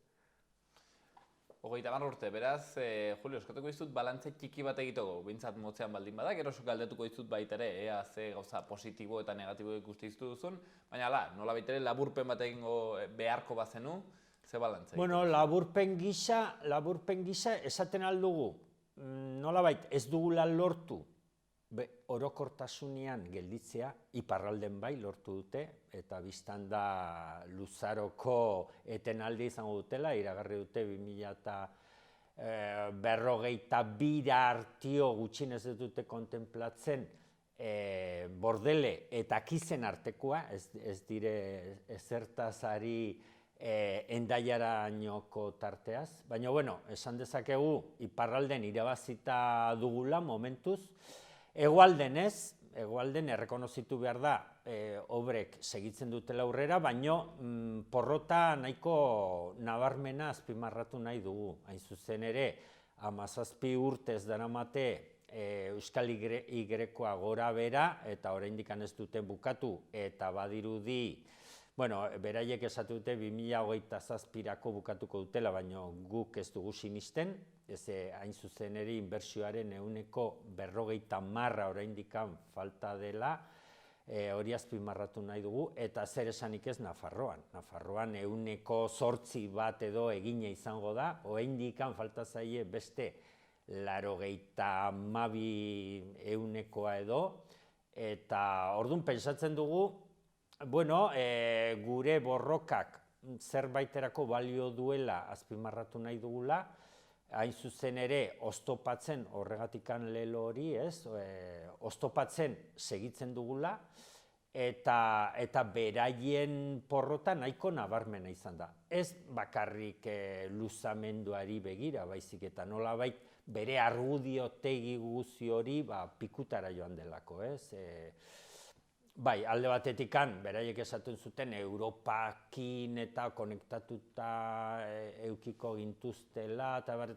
30 urte, beraz, Julio, eskatuko dizut balantze txiki bat egiteko, bintzat motzean baldin bada, gero galdetuko dizut baita ere, ea ze gauza positibo eta negatibo ikuste dizu duzun, baina nola baita ere laburpen bat egingo beharko bazenu, ze balantze? Bueno, laburpen gisa esaten aldugu, nolabait ez dugula lortu, orokortasunean gelditzea, iparralden bai lortu dute, eta biztan da luzaroko etenaldi izango dutela, iragarri dute 2052 artio gutxinez ez dute kontemplatzen Bordele eta Kizen artekoa, ez dire ezertaz ari Hendaiarainoko tarteaz, baina bueno, esan dezakegu iparralden irabazita dugula momentuz. Hegoalden errekonozitu behar da, obrek segitzen dutela aurrera, baino porrota nahiko nabarmena azpimarratu nahi dugu. Hain zuzen ere, 17 urtez daramate Euskal Y-koa gora bera, eta oraindik ez dute bukatu, eta badirudi, beraiek esatu dute 2027rako bukatuko dutela, baino guk ez dugu sinisten, hain zuzen ere inbertsioaren 40% oraindik falta dela, hori azpimarratu nahi dugu, eta zer esanik ez Nafarroan. Nafarroan 8% edo egina izango da, oraindik falta zaie beste 92% edo, eta orduan pentsatzen dugu, gure borrokak zerbaiterako balio duela azpimarratu nahi dugula, hain zuzen ere oztopatzen horregatikan lelo hori, oztopatzen segitzen dugula, eta beraien porrota nahiko nabarmena izan da. Ez bakarrik luzamenduari begira, baizik eta nolabait bere argudiotegi guzi hori pikutara joan delako, ez? Bai, alde batetikan, beraiek esaten zuten Europakin eta konektatuta eukiko gintuztela, eta gaur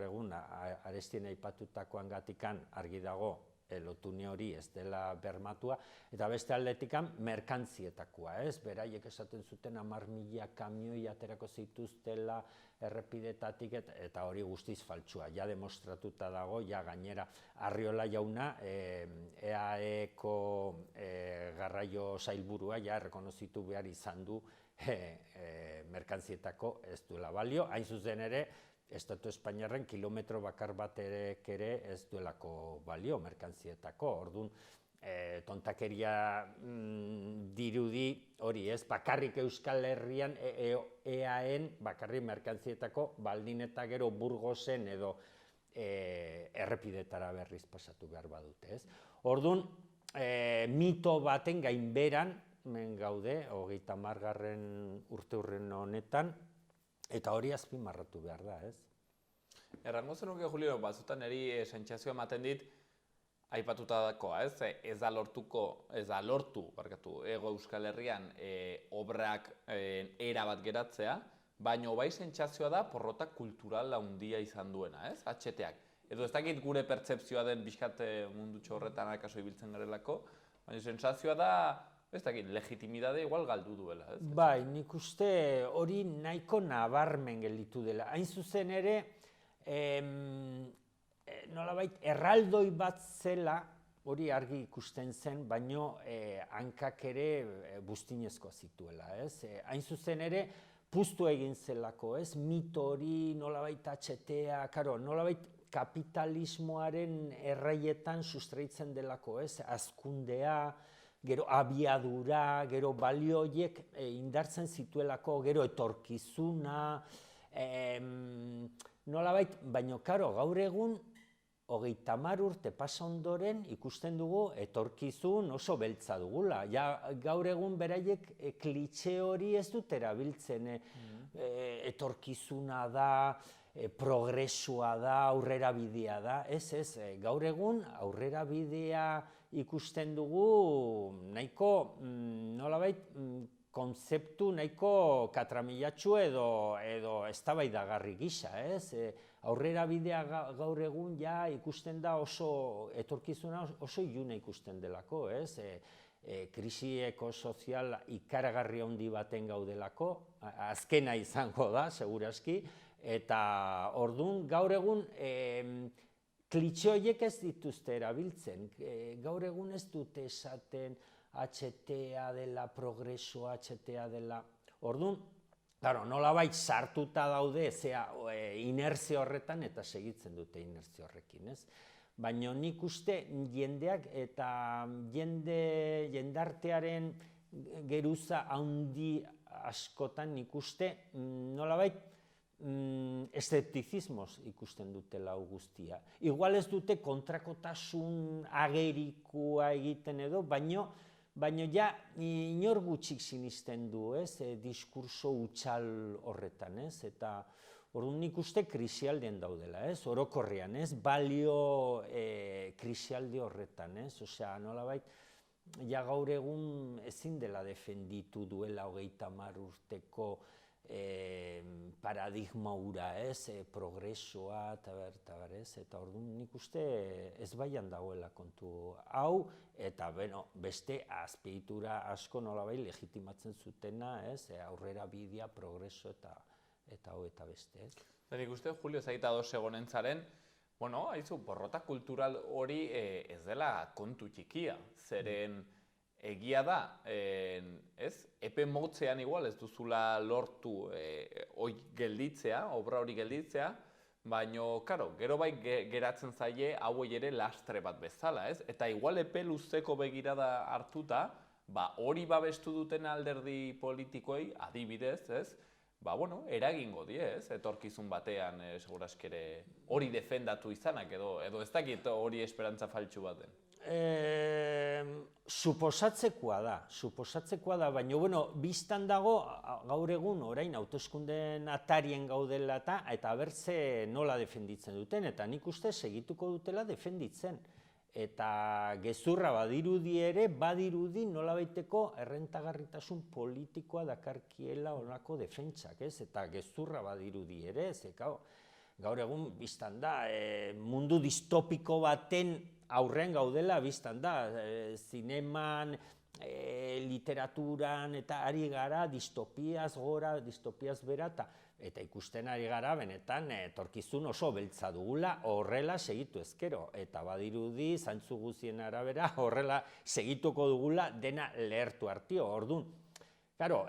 egun Arestien aipatutakoan gatikan argi dago lotune hori ez dela bermatua, eta beste aldetikan merkantzietakoa, ez? Beraiek esaten zuten 10.000 kamioi aterako zituztela errepidetatik, eta hori guztiz faltsua, ja demostratuta dago, ja gainera Arriola jauna, EAEko garraio sailburua, ja errekonozitu behar izan du merkantzietako ez duela balio, hain zuzen ere, Estatu Espainiarren kilometro bakar batek ere ez duelako balio merkantzietako, orduan tontakeria dirudi hori ez, bakarrik Euskal Herrian EAEn bakarrik merkantzietako baldin eta gero Burgosen edo errepidetara berriz pasatu behar badute ez. Orduan, mito baten gainberan men gaude, 30. urteurren honetan, eta hori azpimarratu behar da, ez? Errango zenuke, Julio, batzutan eri sentsazioa ematen dit, aipatutakoa, ez? Ez da lortu, Hego Euskal Herrian obrak era bat geratzea, baina bai sentsazioa da porrota kultural handia izan duena, ez? HTak. Edo ez dakit gure pertzepzioa den bizkat mundutxo horretan akaso ibiltzen garelako, baina sentsazioa da, ez dakit, legitimidade igual galdu duela, ez? Bai, nik uste hori nahiko nabarmen gelditu dela. Hain zuzen ere, nolabait, erraldoi bat zela hori argi ikusten zen, baino hankak ere buztinezkoa zituela, ez? Hain zuzen ere, puztu egin zelako, ez? Mito hori nolabait HTA, karo, nolabait kapitalismoaren erraietan sustraitzen delako, ez? Hazkundea, gero abiadura, gero balio horiek indartzen zituelako, gero etorkizuna, nolabait, baino, karo, gaur egun, 30 urte pasa ondoren ikusten dugu etorkizun oso beltza dugula. Ja, gaur egun beraiek klitxe hori ez dut erabiltzen, etorkizuna da, progresua da, aurrera bidea da, ez, gaur egun aurrera bidea ikusten dugu nahiko, nolabait, konzeptu nahiko katramilatxu edo eztabaidagarri gisa, ez? Aurrera bidea gaur egun ja ikusten da oso, etorkizuna oso iluna ikusten delako, ez? Krisi ekosozial ikaragarri handi baten gaudelako, azkena izango da, seguraski, eta orduan gaur egun klitxe horiek ez dituzte erabiltzen, gaur egun ez dute esaten HTA dela, progreso HTA dela, orduan, claro, nolabait sartuta daude, inerzia horretan eta segitzen dute inerzia horrekin, ez? Baina nik uste jendeak eta jendartearen geruza handi askotan nik uste nolabait eszeptizismoz ikusten dutela hau guztia. Igual ez dute kontrakotasun agerikoa egiten edo, baina ja inor gutxik sinisten du, ez, diskurso hutsal horretan, ez, eta orduan nik uste krisialdean daudela, ez, orokorrean, ez, balio krisialde horretan, ez, osea, nolabait, ja gaur egun ezin dela defenditu duela 30 urteko paradigma hura, ez, progresoa, eta orduan nik uste ez baian dagoela kontu hau, eta beste azpiegitura asko nolabait legitimatzen zutena, ez, aurrera bidea, progreso eta hau eta beste, ez. Nik uste, Julio, zaita ados egonen zaren, haizu, porrota kultural hori ez dela kontu txikia, zeren egia da, ez, epe motzean igual ez duzula lortu obra hori gelditzea, baina, karo, gero bai geratzen zaie hauei ere lastre bat bezala, ez? Eta igual epe luzeko begirada hartuta, hori babestu duten alderdi politikoei, adibidez, ez? Eragingo die, ez? Etorkizun batean, seguraskere, hori defendatu izanak, edo ez dakit hori esperantza faltsu baten. Suposatzekoa da, baina, biztan dago, gaur egun, orain, hauteskundeen atarien gaudela eta bertze nola defenditzen duten, eta nik uste segituko dutela defenditzen. Eta gezurra badirudi ere, badirudi nolabaiteko errentagarritasun politikoa dakarkiela honako defentsak, ez? Eta gezurra badirudi ere, gaur egun biztan da, mundu distopiko baten aurrean gaudela biztan da, zineman, literaturan eta ari gara distopiaz gora, distopiaz bera, eta ikusten ari gara benetan etorkizun oso beltza dugula horrela segitu ezkero, eta badirudi zantzu guztien arabera horrela segituko dugula dena lehertu artio, orduan. Karo,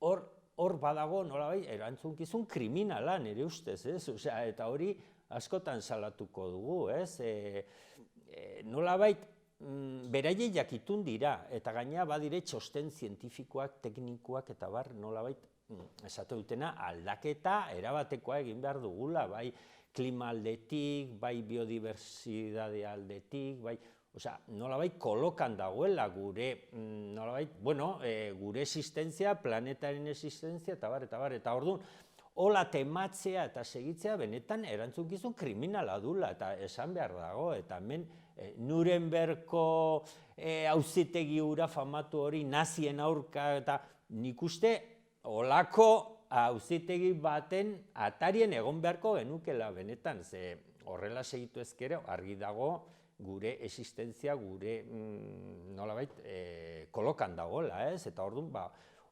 hor badago nolabait erantzunkizun kriminala nire ustez, ez? Osea, eta hori askotan salatuko dugu, ez? Nolabait beraiei jakitun dira, eta gaina badire txosten zientifikoak, teknikoak eta bar nolabait esate dutena aldaketa erabatekoa egin behar dugula, bai klima aldetik, bai biodibertsitate aldetik, bai, osea, nolabait kolokan dagoela gure, nolabait, gure existentzia, planetaren existentzia eta bar, eta orduan, hola tematzea eta segitzea benetan erantzunkizun kriminala dula, eta esan behar dago, eta hemen Nurembergko auzitegi hura famatu hori nazien aurka, eta nik uste olako auzitegi baten atarien egon beharko genukela benetan, ze horrela segitu ezkero argi dago gure existentzia, gure nolabait kolokan dagoela, ez? Eta orduan,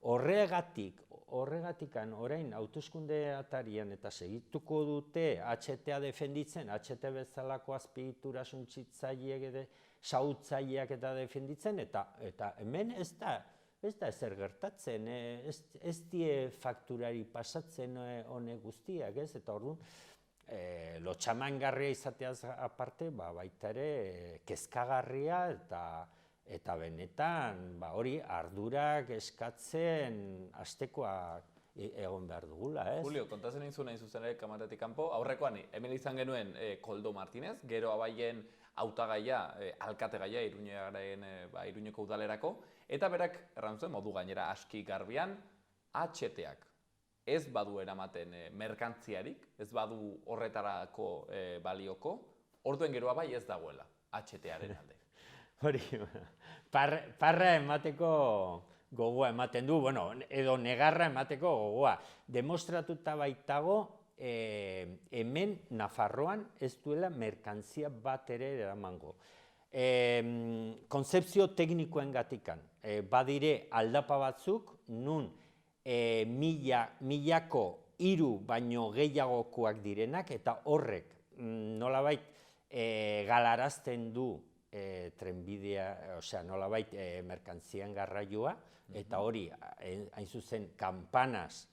Horregatikan orain hauteskunde atarian eta segituko dute HTA defenditzen, HT bezalako azpiegitura suntsitzaileak xahutzaileak eta defenditzen, eta hemen ez da ezer gertatzen, ez die fakturari pasatzen honek guztiak, ez? Eta orduan, lotxamangarria izateaz aparte, baita ere kezkagarria eta benetan hori ardurak eskatzen hastekoak egon behar dugula, ez? Julio, kontatzen egin zuen hain zuzen ere kamaratik kanpo, aurrekoan hemen izan genuen Koldo Martinez, gero abaien hautagaia, alkategaia Iruñeko udalerako, eta berak erran zuen modu gainera aski garbian, HT-ak ez badu eramaten merkantziarik, ez badu horretarako balioko, orduen geroa bai ez dagoela HT-aren alde. Hori, parra emateko gogoa ematen du, edo negarra emateko gogoa. Demostratuta baitago, hemen Nafarroan ez duela merkantzia bat ere eramango. Konzepzio teknikoen gatikan, badire aldapa batzuk, nun milako 3 baino gehiagokoak direnak, eta horrek nolabait galarazten du trenbidea, nolabait merkantzien garraioa, eta hori, hain zuzen, kanpanas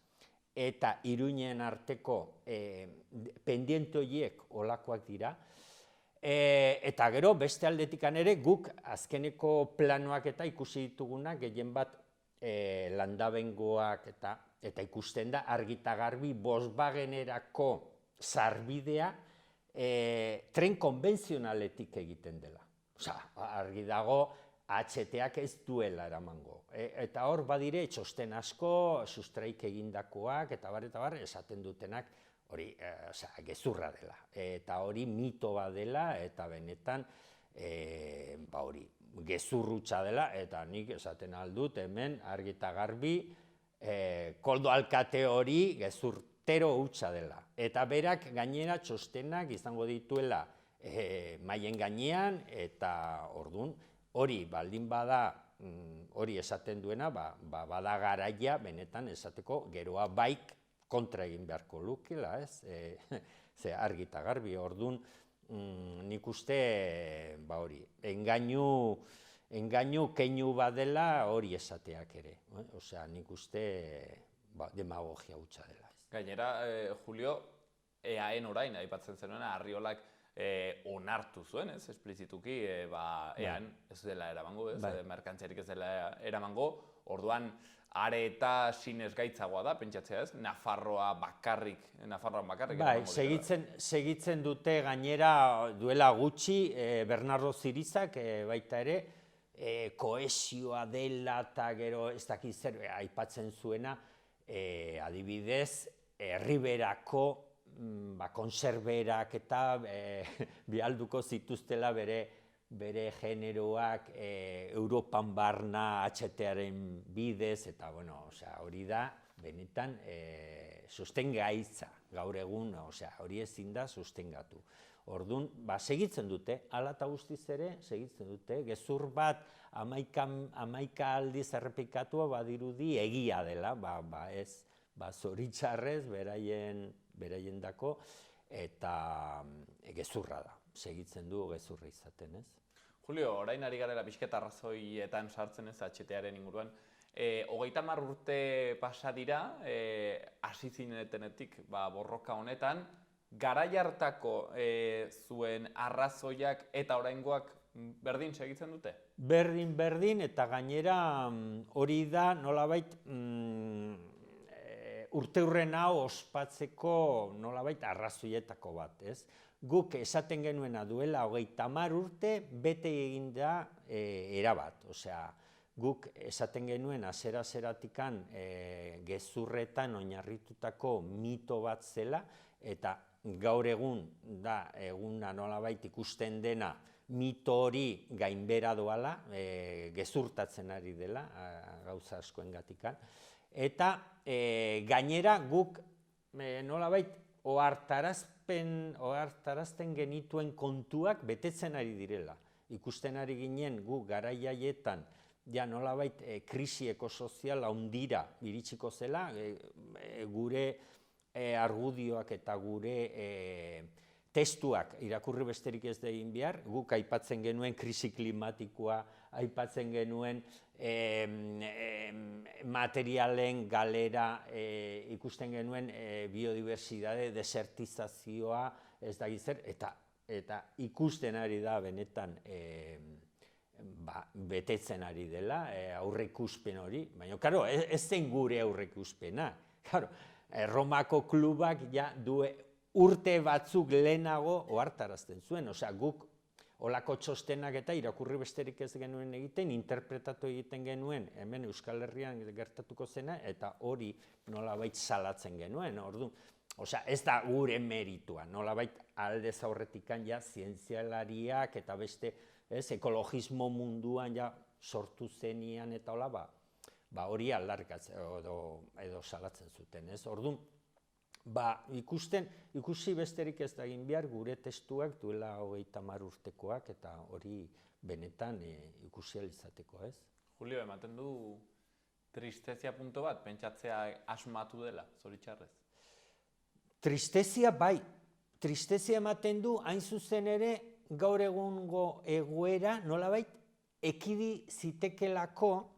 eta Iruñen arteko pendiente horiek olakoak dira, eta gero beste aldetikan ere guk azkeneko planoak eta ikusi ditugunak gehien bat landabengoak eta ikusten da argi eta garbi Volkswagenerako sarbidea tren konbentzionaletik egiten dela. Argi dago HT-ak ez duela eramango. Eta hor badire txosten asko, sustraik egindakoak, eta bar, esaten dutenak hori gezurra dela. Eta hori mito bat dela, eta benetan hori gezurrutza dela, eta nik esaten aldut hemen argi eta garbi Koldo alkate hori gezurtero hutsa dela. Eta berak gainera txostenak izango dituela maien gainean, eta orduan hori baldin bada hori esaten duena, bada garaia benetan esateko geroa baik kontra egin beharko lukela, ez? Ze argi eta garbi, orduan nik uste hori, engainu keinu badela hori esateak ere. Osea, nik uste demagogia hutsa dela. Gainera, Julio, EAen orain, aipatzen zenuen, Arriolak onartu zuen, ez, esplizituki, EAen ez dela eramango, ez, merkantziarik ez dela eramango, orduan, are eta sinez gaitzagoa da, pentsatzea ez, Nafarroan bakarrik. Bai, segitzen dute gainera duela gutxi, Bernardo Zirizak baita ere, kohesioa dela eta gero ez dakit zer aipatzen zuena, adibidez, herriberako konserberak eta bialduko zituztela bere generoak Europan barna HT-aren bidez, eta hori da benetan sustengaitza gaur egun, hori ezin da sustengatu. Orduan, segitzen dute, hala eta guztiz ere, segitzen dute, gezur bat 11 aldiz errepikatua badirudi egia dela, ez, zoritxarrez beraien dako, eta gezurra da, segitzen du gezurra izaten, ez? Julio, orain ari garela pixketa arrazoietan sartzen ez HT-aren inguruan, 30 urte pasa dira, hasi zinetenetik borroka honetan, garai hartako zuen arrazoiak eta oraingoak berdin segitzen dute? Berdin, eta gainera hori da nolabait urteurren hau ospatzeko nolabait arrazoietako bat, ez? Guk esaten genuena duela 30 urte bete egin da erabat, osea, guk esaten genuen azeratikan gezurretan oinarritutako mito bat zela, eta gaur egun da eguna nolabait ikusten dena mito hori gainbera doala, gezurtatzen ari dela gauza askoengatikan, eta gainera guk nolabait ohartarazten genituen kontuak betetzen ari direla. Ikusten ari ginen gu garai haietan ja nolabait krisi ekosozial handira iritsiko zela, gure argudioak eta gure testuak irakurri besterik ez da egin behar, guk aipatzen genuen krisi klimatikoa, aipatzen genuen materialen galera, ikusten genuen biodibertsitate, desertizazioa, ez da zer, eta ikusten ari da benetan betetzen ari dela aurreikuspen hori, baina, karo, ez zen gure aurreikuspena. Karo, Romako klubak ja urte batzuk lehenago ohartarazten zuen, osea, guk olako txostenak eta irakurri besterik ez genuen egiten, interpretatu egiten genuen, hemen Euskal Herrian gertatuko zena, eta hori nolabait salatzen genuen, orduan. Osea, ez da gure meritua, nolabait aldez aurretikan ja zientzialariak eta beste ekologismo munduan ja sortu zenian eta hola, hori aldarrikatzen edo salatzen zuten, ez? Orduan, ikusi besterik ez da egin behar gure testuak duela 30 urtekoak eta hori benetan ikusi ahal izateko, ez? Julio, ematen du tristezia punto bat, pentsatzea asmatu dela, zoritxarrez? Tristezia bai, tristezia ematen du hain zuzen ere gaur egungo egoera nolabait ekidi zitekelako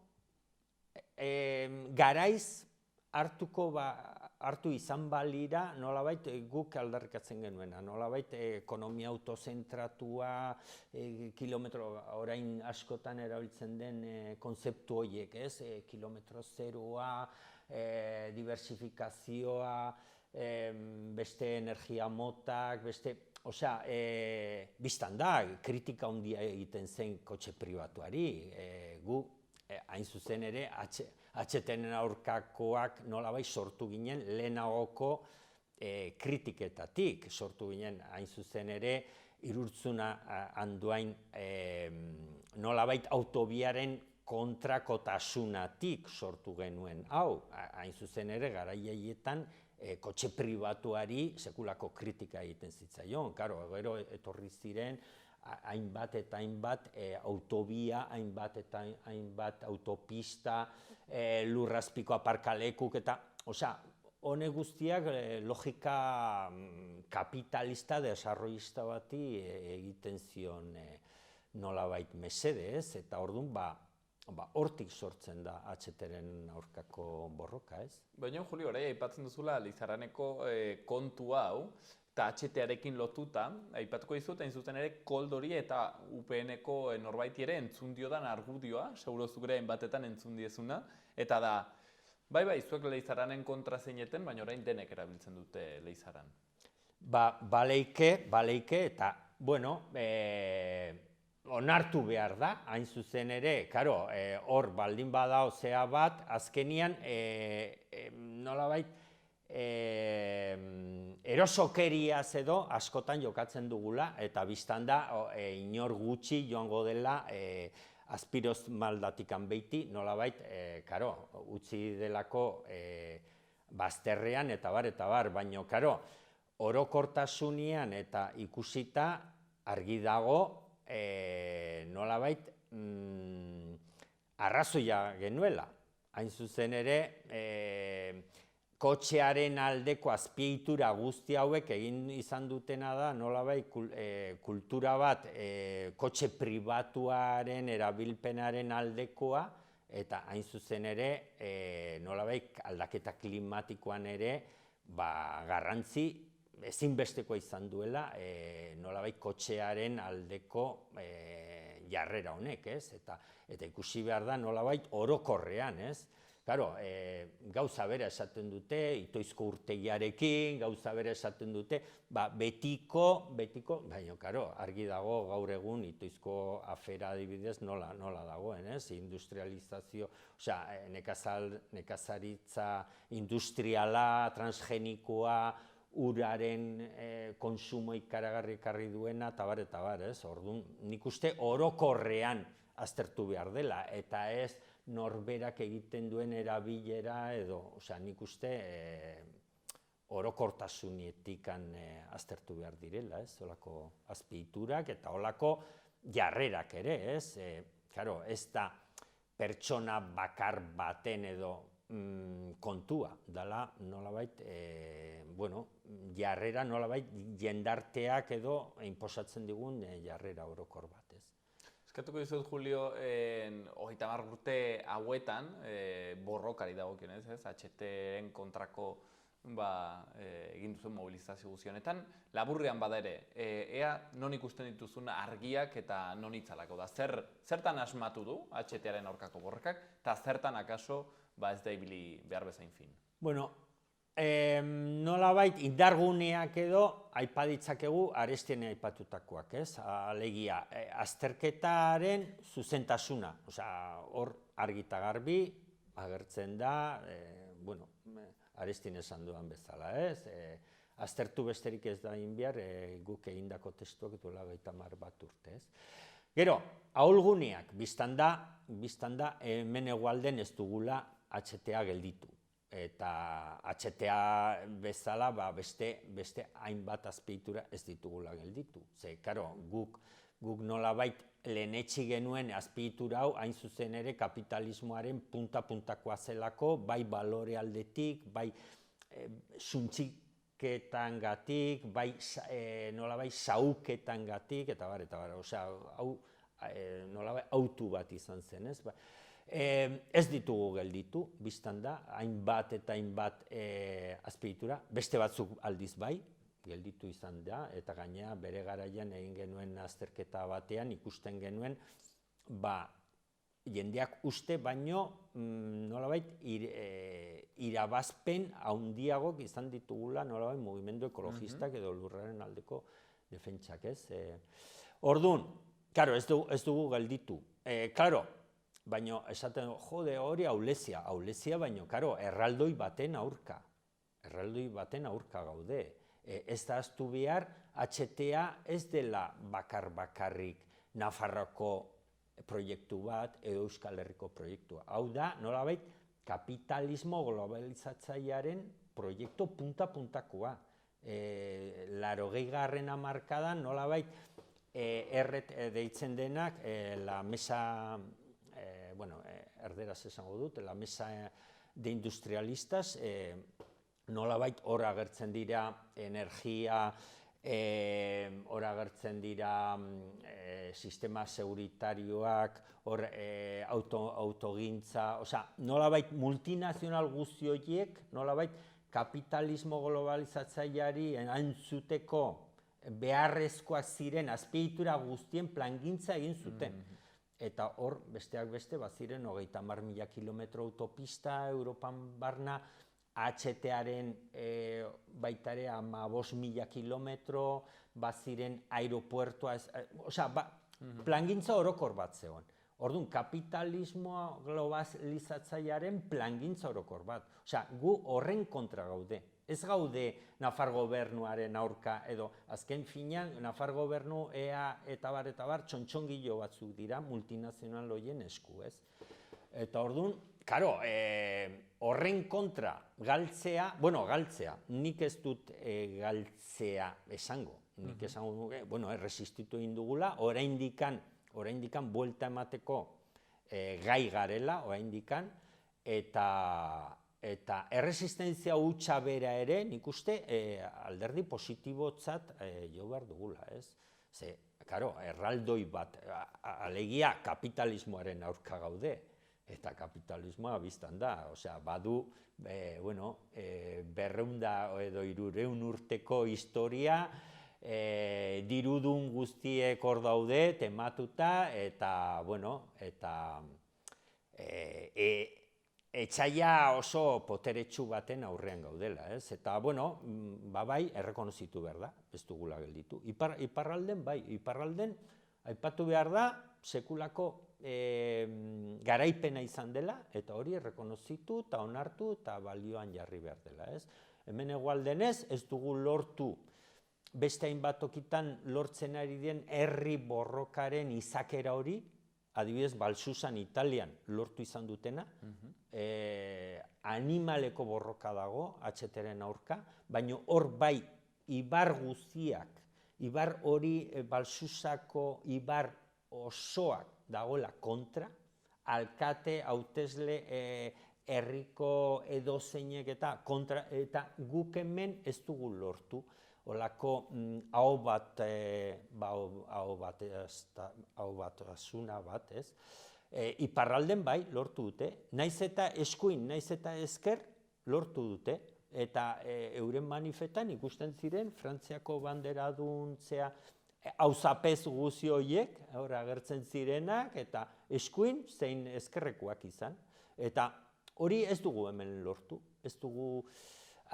garaiz hartu izan balira nolabait guk aldarrikatzen genuena, nolabait ekonomia autozentratua, kilometro orain askotan erabiltzen den konzeptu horiek, ez? Kilometro zeroa, diversifikazioa, beste energia motak, osea, biztan da, kritika handia egiten zen kotxe pribatuari, gu, hain zuzen ere, HTN aurkakoak nolabait sortu ginen lehenagoko kritiketatik, sortu ginen hain zuzen ere, Irurtzuna Andoain nolabait autobiaren kontrakotasunatik sortu genuen. Hau, hain zuzen ere, garaiaietan kotxe pribatuari sekulako kritika egiten zitzaion. Karo, gero etorri ziren, hainbat eta hainbat autobia, hainbat eta hainbat autopista, lurrazpiko aparkalekuk eta, osea, honek guztiak logika kapitalista, desarrollista bati egiten zion nolabait mesede, ez? Eta orduan, hortik sortzen da HTren aurkako borroka, ez? Baina, Julio, orai aipatzen duzula Lizaraneko kontu hau, eta HTarekin lotuta, aipatuko dizut, hain zuzen ere, Koldori eta UPNeko norbaiti ere entzun diodan argudioa, seguro zugrean batetan entzun diezuna, eta da, bai, zuek Leizaranen kontra zeineten, baina orain denek erabiltzen dute Leizaran. Baleike, eta, bueno, onartu behar da, hain zuzen ere, karo, hor baldin badao zea bat, azkenian, nolabait, erosokeriaz edo askotan jokatzen dugula, eta biztan da, inor gutxi joango dela azpiroz maldatikan beiti, nolabait, karo, utzi delako bazterrean eta bar, baino, karo, orokortasunian eta ikusita argi dago, nolabait, arrazoia genuela. Hain zuzen ere, kotxearen aldeko azpiegitura guzti hauek egin izan dutena da, nolabait, kultura bat kotxe pribatuaren erabilpenaren aldekoa, eta hain zuzen ere, nolabait, aldaketa klimatikoan ere, garrantzi ezinbestekoa izan duela, nolabait, kotxearen aldeko jarrera honek, ez? Eta ikusi behar da, nolabait, orokorrean, ez? Claro, gauza bera esaten dute, Itoizko urtegiarekin, gauza bera esaten dute, betiko, baina, karo, argi dago gaur egun Itoizko afera adibidez nola dagoen, ez? Industrializazio, osea, nekazaritza industriala, transgenikoa, uraren konsumo ikaragarri ekarri duena, eta bar, ez? Orduan, nik uste orokorrean aztertu behar dela, eta ez norberak egiten duen erabilera edo, osea, nik uste orokortasunetik aztertu behar direla, ez? Olako azpiegiturak eta olako jarrerak ere, ez? Karo, ez da pertsona bakar baten edo kontua dela nolabait, jarrera nolabait jendarteak edo inposatzen digun jarrera orokor bat, ez. Eskatuko dizut, Julio, 30 urte hauetan, borrokari dagokionez, ez, HT-en kontrako egin duzuen mobilizazio guzti-honetan, laburrean bada ere, ea non ikusten dituzun argiak eta non itzalako da. Zertan asmatu du HT-aren aurkako borrokak, eta zertan akaso ez da ibili behar bezain fin? Bueno, nolabait indarguneak edo aipaditzakegu Arestian aipatutakoak, ez? Alegia, azterketaren zuzentasuna, hor argi eta garbi agertzen da, Arestian esan duan bezala, ez? Aztertu besterik ez da egin behar, guk egindako testuak duela 30 bat urte, ez? Gero, ahulguneak, biztanda, hemen hegoalden ez dugula HTA gelditu. Eta HTA bezala beste hainbat azpiegitura ez ditugula gelditu. Ze, karo, guk nolabait lehenetsi genuen azpiegitura hau hain zuzen ere kapitalismoaren punta-puntakoa zelako, bai balore aldetik, bai suntziketangatik, bai nolabait sauketangatik, eta bar, hau nolabait autu bat izan zen, ez? Ez ditugu gelditu, biztanda, hainbat eta hainbat azpiegitura, beste batzuk aldiz bai, gelditu izan da, eta gainera bere garaian egin genuen azterketa batean ikusten genuen, jendeak uste baino nolabait irabazpen handiagok izan ditugula nolabait mugimendu ekologistak edo lurraren aldeko defentsak, ez? Orduan, karo, ez dugu gelditu, karo, baina esaten, jode hori aulezia, baina, karo, erraldoi baten aurka gaude. Ez da ahaztu behar, HTA ez dela bakarrik Nafarroako proiektu bat edo Euskal Herriko proiektua. Hau da, nolabait, kapitalismo globalizatzailearen proiektu punta-puntakoa. 80. hamarkadan nolabait, erret deitzen denak, la mesa, erderaz esango dut, la mesa de industrialistas, nolabait hor agertzen dira energia, hor agertzen dira sistema seguritarioak, hor autogintza, nolabait multinazional guzti horiek, nolabait kapitalismo globalizatzaileari entzuteko beharrezkoak ziren azpiegitura guztien plangintza egin zuten. Eta hor, besteak beste, baziren 30.000 kilometro autopista Europan barna, HTA-aren baitare 15.000 kilometro, baziren aeropuertoa, plangintza orokor bat zegoen. Orduan, kapitalismoa globalizatzailearen plangintza orokor bat. Gu horren kontra gaude. Ez gaude Nafar gobernuaren aurka edo azken finean Nafar gobernu eta bar txontxongilo batzuk dira multinazional horien esku, ez? Eta orduan, karo, horren kontra galtzea, nik ez dut galtzea esango. Nik esango dugu, erresistitu egin dugula, oraindikan buelta emateko gai garela, oraindikan, eta erresistenzia hutsa bera ere, nik uste, alderdi positibotzat jo behar dugula, ez? Ze, karo, erraldoi bat, alegia kapitalismoaren aurka gaude, eta kapitalismoa biztan da, badu, 200 edo 300 urteko historia, dirudun guztiek hor daude, tematuta, eta, etxaila oso poteretsu baten aurrean gaudela, ez? Eta, bai, errekonozitu behar da, ez dugula gelditu. Iparralden, aipatu behar da, sekulako garaipena izan dela, eta hori errekonozitu eta onartu eta balioan jarri behar dela, ez? Hemen hegoaldenez, ez dugu lortu, beste hainbat tokitan lortzen ari den herri borrokaren izakera hori, adibidez, Balsusan Italian lortu izan dutena, animaleko borroka dago, HT-ren aurka, baina hor bai, ibar guztiak, ibar hori Balsusako ibar osoak dagoela kontra, alkate, hautesle, herriko edozeinek eta guk hemen ez dugu lortu. Olako hau batasuna bat, ez? Iparralden bai, lortu dute. Naiz eta eskuin, naiz eta ezker, lortu dute. Eta euren manifetan ikusten ziren, Frantziako banderaduntzea, auzapez guzi horiek, agertzen zirenak, eta eskuin zein ezkerrekoak izan. Eta hori ez dugu hemen lortu, ez dugu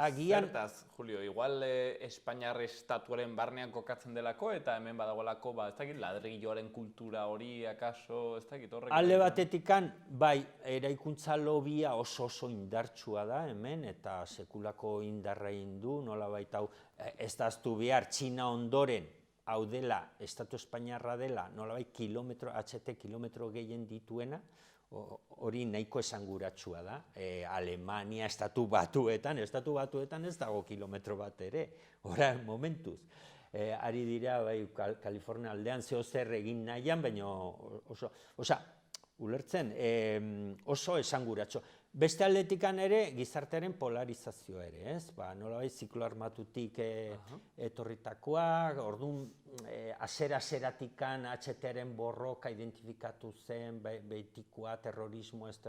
agian... Zertaz, Julio, igual Espainiar estatuaren barnean kokatzen delako, eta hemen badagoelako, ez dakit, ladrilloaren kultura hori, akaso, ez dakit, horrek... Alde batetikan, bai, eraikuntza lobia oso indartsua da hemen, eta sekulako indarra du, nolabait hau, ez daztu behar, Txina ondoren, hau dela, Estatu Espainiarra dela, nolabait kilometro gehien dituena, hori nahiko esanguratsua da. Alemania, Estatu Batuetan ez dago kilometro bat ere, ora momentuz. Ari dira, Kalifornia aldean zeo zer egin nahian, baina ulertzen, oso esanguratsu. Beste aldetikan ere, gizartearen polarizazioa ere, ez? Nolabait ziklo armatutik etorritakoak, orduan, asera-aseratikan HT-aren borroka identifikatu zen, betikoa, terrorismo, ez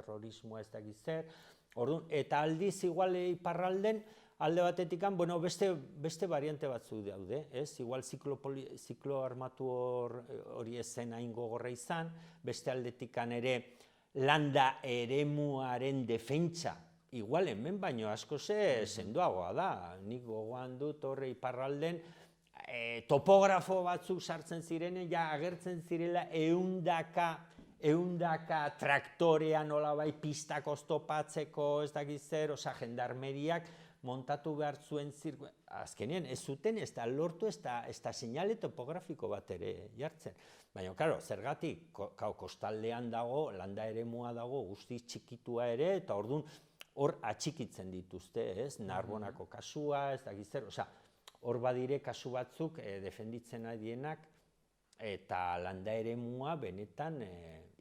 da gizert. Orduan, eta aldiz, igual iparralden, alde batetikan, beste variante batzuk daude, ez? Igual ziklo armatu hori ezen hain gogorra izan, beste aldetikan ere, landa eremuaren defentsa, igual hemen baino asko sendoagoa da. Nik gogoan dut horre iparralden, topografo batzuk sartzen zirenen, ja agertzen zirela eundaka traktorea nolabait pistak oztopatzeko, ez dakiz zer, jendarmeriak montatu behar zuen azkenean ez zuten, ez da lortu, ez da seinale topografiko bat ere jartzen. Baina, karo, zergatik, kostaldean dago, landa eremua dago, guztiz txikitua ere, eta orduan hor atxikitzen dituzte, ez? Narbonako kasua, ez dakiz zer, hor badire kasu batzuk defenditzen adienak, eta landa eremua benetan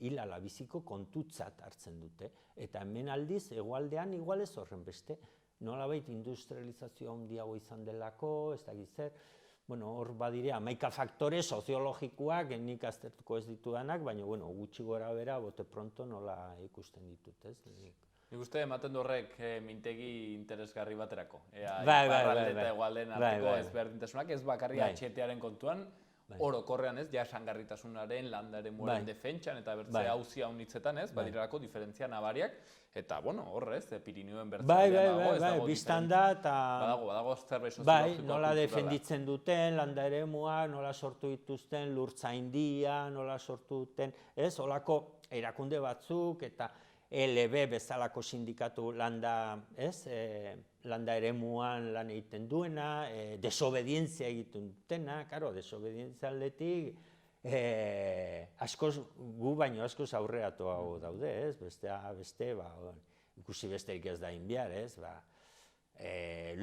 hil alabiziko kontutzat hartzen dute. Eta hemen aldiz, hegoaldean igual ez horren beste, nolabait industrializazioa handiago izan delako, ez dakiz zer, hor badire, 11 faktore soziologikoak, nik aztertuko ez ditudanak, baina gutxi gora bera, bote pronto nola ikusten ditut, ez? Nik uste ematen du horrek mintegi interesgarri baterako. Iparralde eta hegoaldeen arteko ezberdintasunak, ez bakarri HT-aren kontuan, orokorrean ez, jasangarritasunaren, landa eremuaren defentsan eta bertze hauzia honitzetan ez, badirelako diferentzia nabariak, eta horrez, Pirinioen bertzealdean dago, ez dago biztan da, eta... Badago zerbait soziologikoa nola defenditzen duten, landa eremua, nola sortu dituzten, lurtzaindia, nola sortu duten, ez, holako erakunde batzuk, eta LB bezalako sindikatu landa eremuan lan egiten duena, desobedientzia egiten dutena, desobedientzia aldetik, gu baino askoz aurreratuago daude, ez? Beste, ikusi besterik ez da inbiar, ez?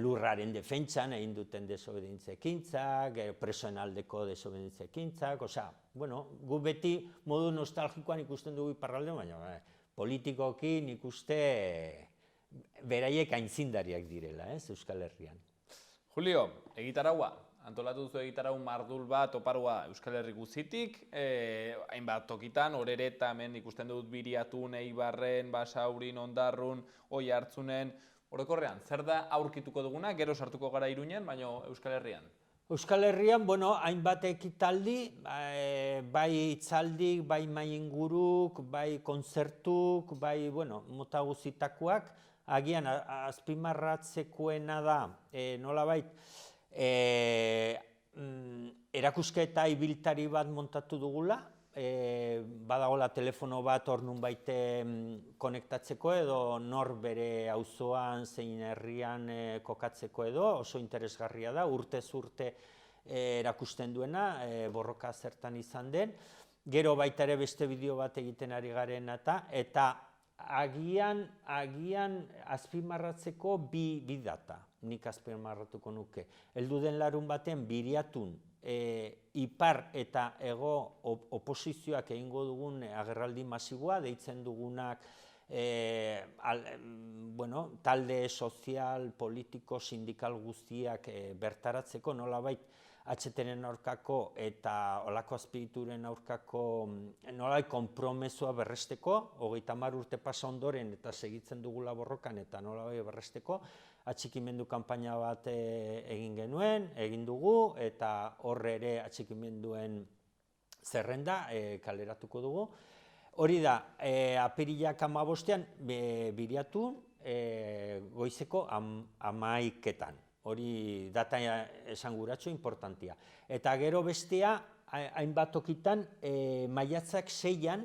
Lurraren defentsan egin duten desobedientzia ekintzak, presoen aldeko desobedientzia ekintzak, gu beti modu nostalgikoan ikusten dugu iparraldean, baina politikoki nik uste beraiek aintzindariak direla, Euskal Herrian. Julio, egitaraua, antolatu duzu egitarau mardul bat, oparua Euskal Herri guztitik, hainbat tokitan, Orereta, hemen ikusten dut Biriatun, Eibarren, Basaurin, Ondarrun, Oiartzunen, orokorrean, zer da aurkituko duguna, gero sartuko gara Iruñan, baina Euskal Herrian? Euskal Herrian, hainbat ekitaldi, bai hitzaldik, bai mainguruk, bai kontzertuk, bai, mota guztitakoak, agian azpimarratzekoena da, nolabait, erakusketa ibiltari bat montatu dugula, badagola telefono bat hor nunbait konektatzeko edo nor bere auzoan zein herrian kokatzeko edo, oso interesgarria da, urtez urte erakusten duena, borroka zertan izan den. Gero baita ere beste bideo bat egiten ari garen eta agian azpimarratzeko bi data, nik azpimarratuko nuke. Heldu den larun baten Biriatun ipar eta hego oposizioak egingo dugun agerraldi masiboa, deitzen dugunak talde sozial, politiko, sindikal guztiak bertaratzeko, nolabait HTren aurkako eta olako azpiegituren aurkako nolabait konpromezua berresteko, 30 urte pasa ondoren eta segitzen dugula borrokan eta nolabait berresteko, atxikimendu kanpaina bat egin dugu, eta horre ere atxikimenduen zerrenda kaleratuko dugu. Hori da, apirilak 15ean Biriatun goizeko 11etan. Hori data esanguratsu importantia. Eta gero bestea, hainbat tokitan, maiatzak 6ean,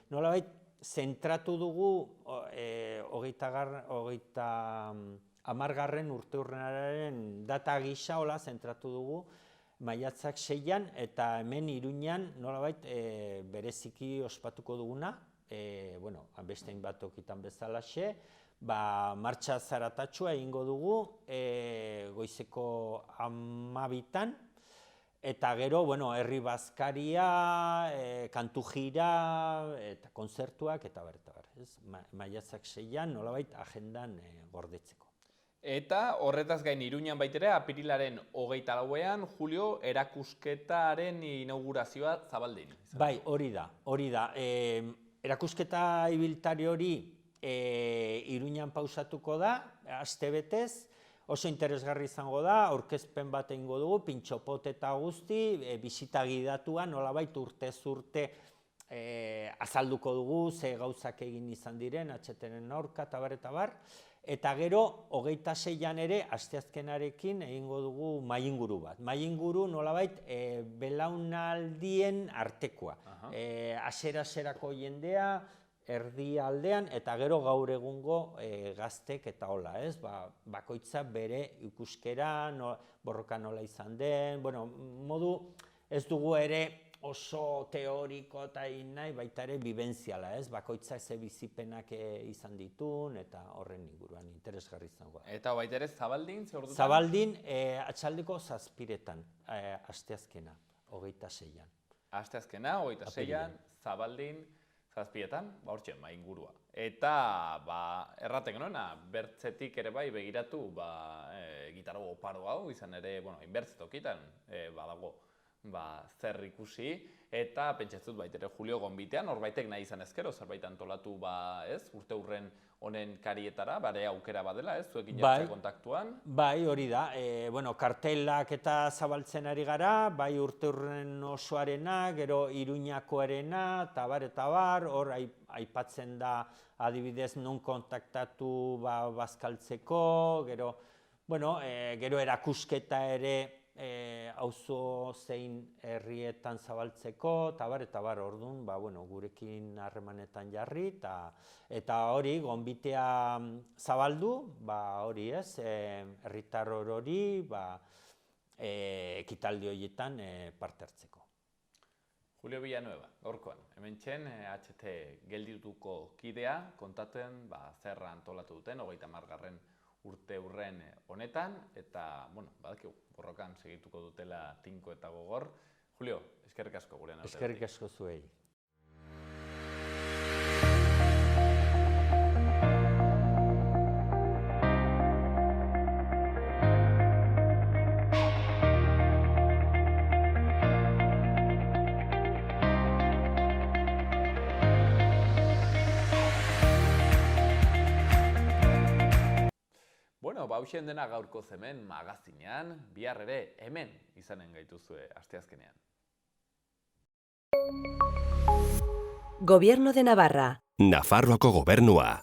nolabait, zentratu dugu 30. urteurrenaren data gisa, hola, zentratu dugu maiatzak 6ean, eta hemen Iruñan nolabait bereziki ospatuko duguna, beste hainbat tokitan bezalaxe, martxa zaratatxua egingo dugu goizeko 12etan, eta gero, herri bazkaria, kantu jira, eta kontzertuak, eta bar. Maiatzak 6ean nolabait agendan gordetzeko. Eta horretaz gain Iruñan baitere, apirilaren 24ean, Julio, erakusketaren inaugurazioa Zabaldin. Bai, hori da. Erakusketa ibiltari hori Iruñan pausatuko da, astebetez, oso interesgarri izango da, aurkezpen bat egingo dugu, pintxopot eta guzti, bisita gidatua, nolabait urtez urte azalduko dugu, ze gauzak egin izan diren, HTren aurka, eta bar. Eta gero, 26ean ere, asteazkenarekin egingo dugu mahainguru bat. Mahainguru nolabait belaunaldien artekoa. Asera-aserako jendea, erdi aldean, eta gero gaur egungo gaztek eta hola, ez? Bakoitza bere ikuskera, borroka nola izan den, modu ez dugu ere oso teoriko eta nahi baita ere bibentziala, ez? Bakoitza ze bizipenak izan ditun eta horren inguruan interesgarri izango da. Eta baita ere Zabaldin, ze ordutan? Zabaldin, atxaldeko 7etan, asteazkena, 26ean. Asteazkena, 26ean, Zabaldin, 7etan, hortxe, mahaingurua. Eta, erraten genuena, bertzetik ere bai begiratu, gitarro oparo hau, izan ere, inbertzetokitan badago, zer ikusi, eta pentsatzut baitere Julio gonbitean, horbaitek nahi izan ezkero, zerbait antolatu, urte hurren honen karietara, bare aukera badela, zuekin jartzea kontaktuan? Bai, hori da, kartelak eta zabaltzen ari gara, bai urte hurren osoarena, gero Iruñakoarena, eta bar, hor aipatzen da adibidez non kontaktatu bazkaltzeko, gero erakusketa ere, auzo zein herrietan zabaltzeko, eta bar, orduan, gurekin harremanetan jarri, eta hori, gonbitea zabaldu, hori ez, herritar hori, ekitaldi horietan parte hartzeko. Julio Villanueva, gaurkoan, hemen txen, HT geldituko kidea, kontaten, zer antolatu duten, 30. urte hurren honetan, eta, badakigu, borrokan segituko dutela tinko eta gogor. Julio, eskerrik asko gurean aurtetik. Eskerrik asko zuei. Hauxen dena gaurko hemen magazinean, bihar ere hemen izanen gaituzue asteazkenean. Gobierno de Navarra. Nafarroako gobernua.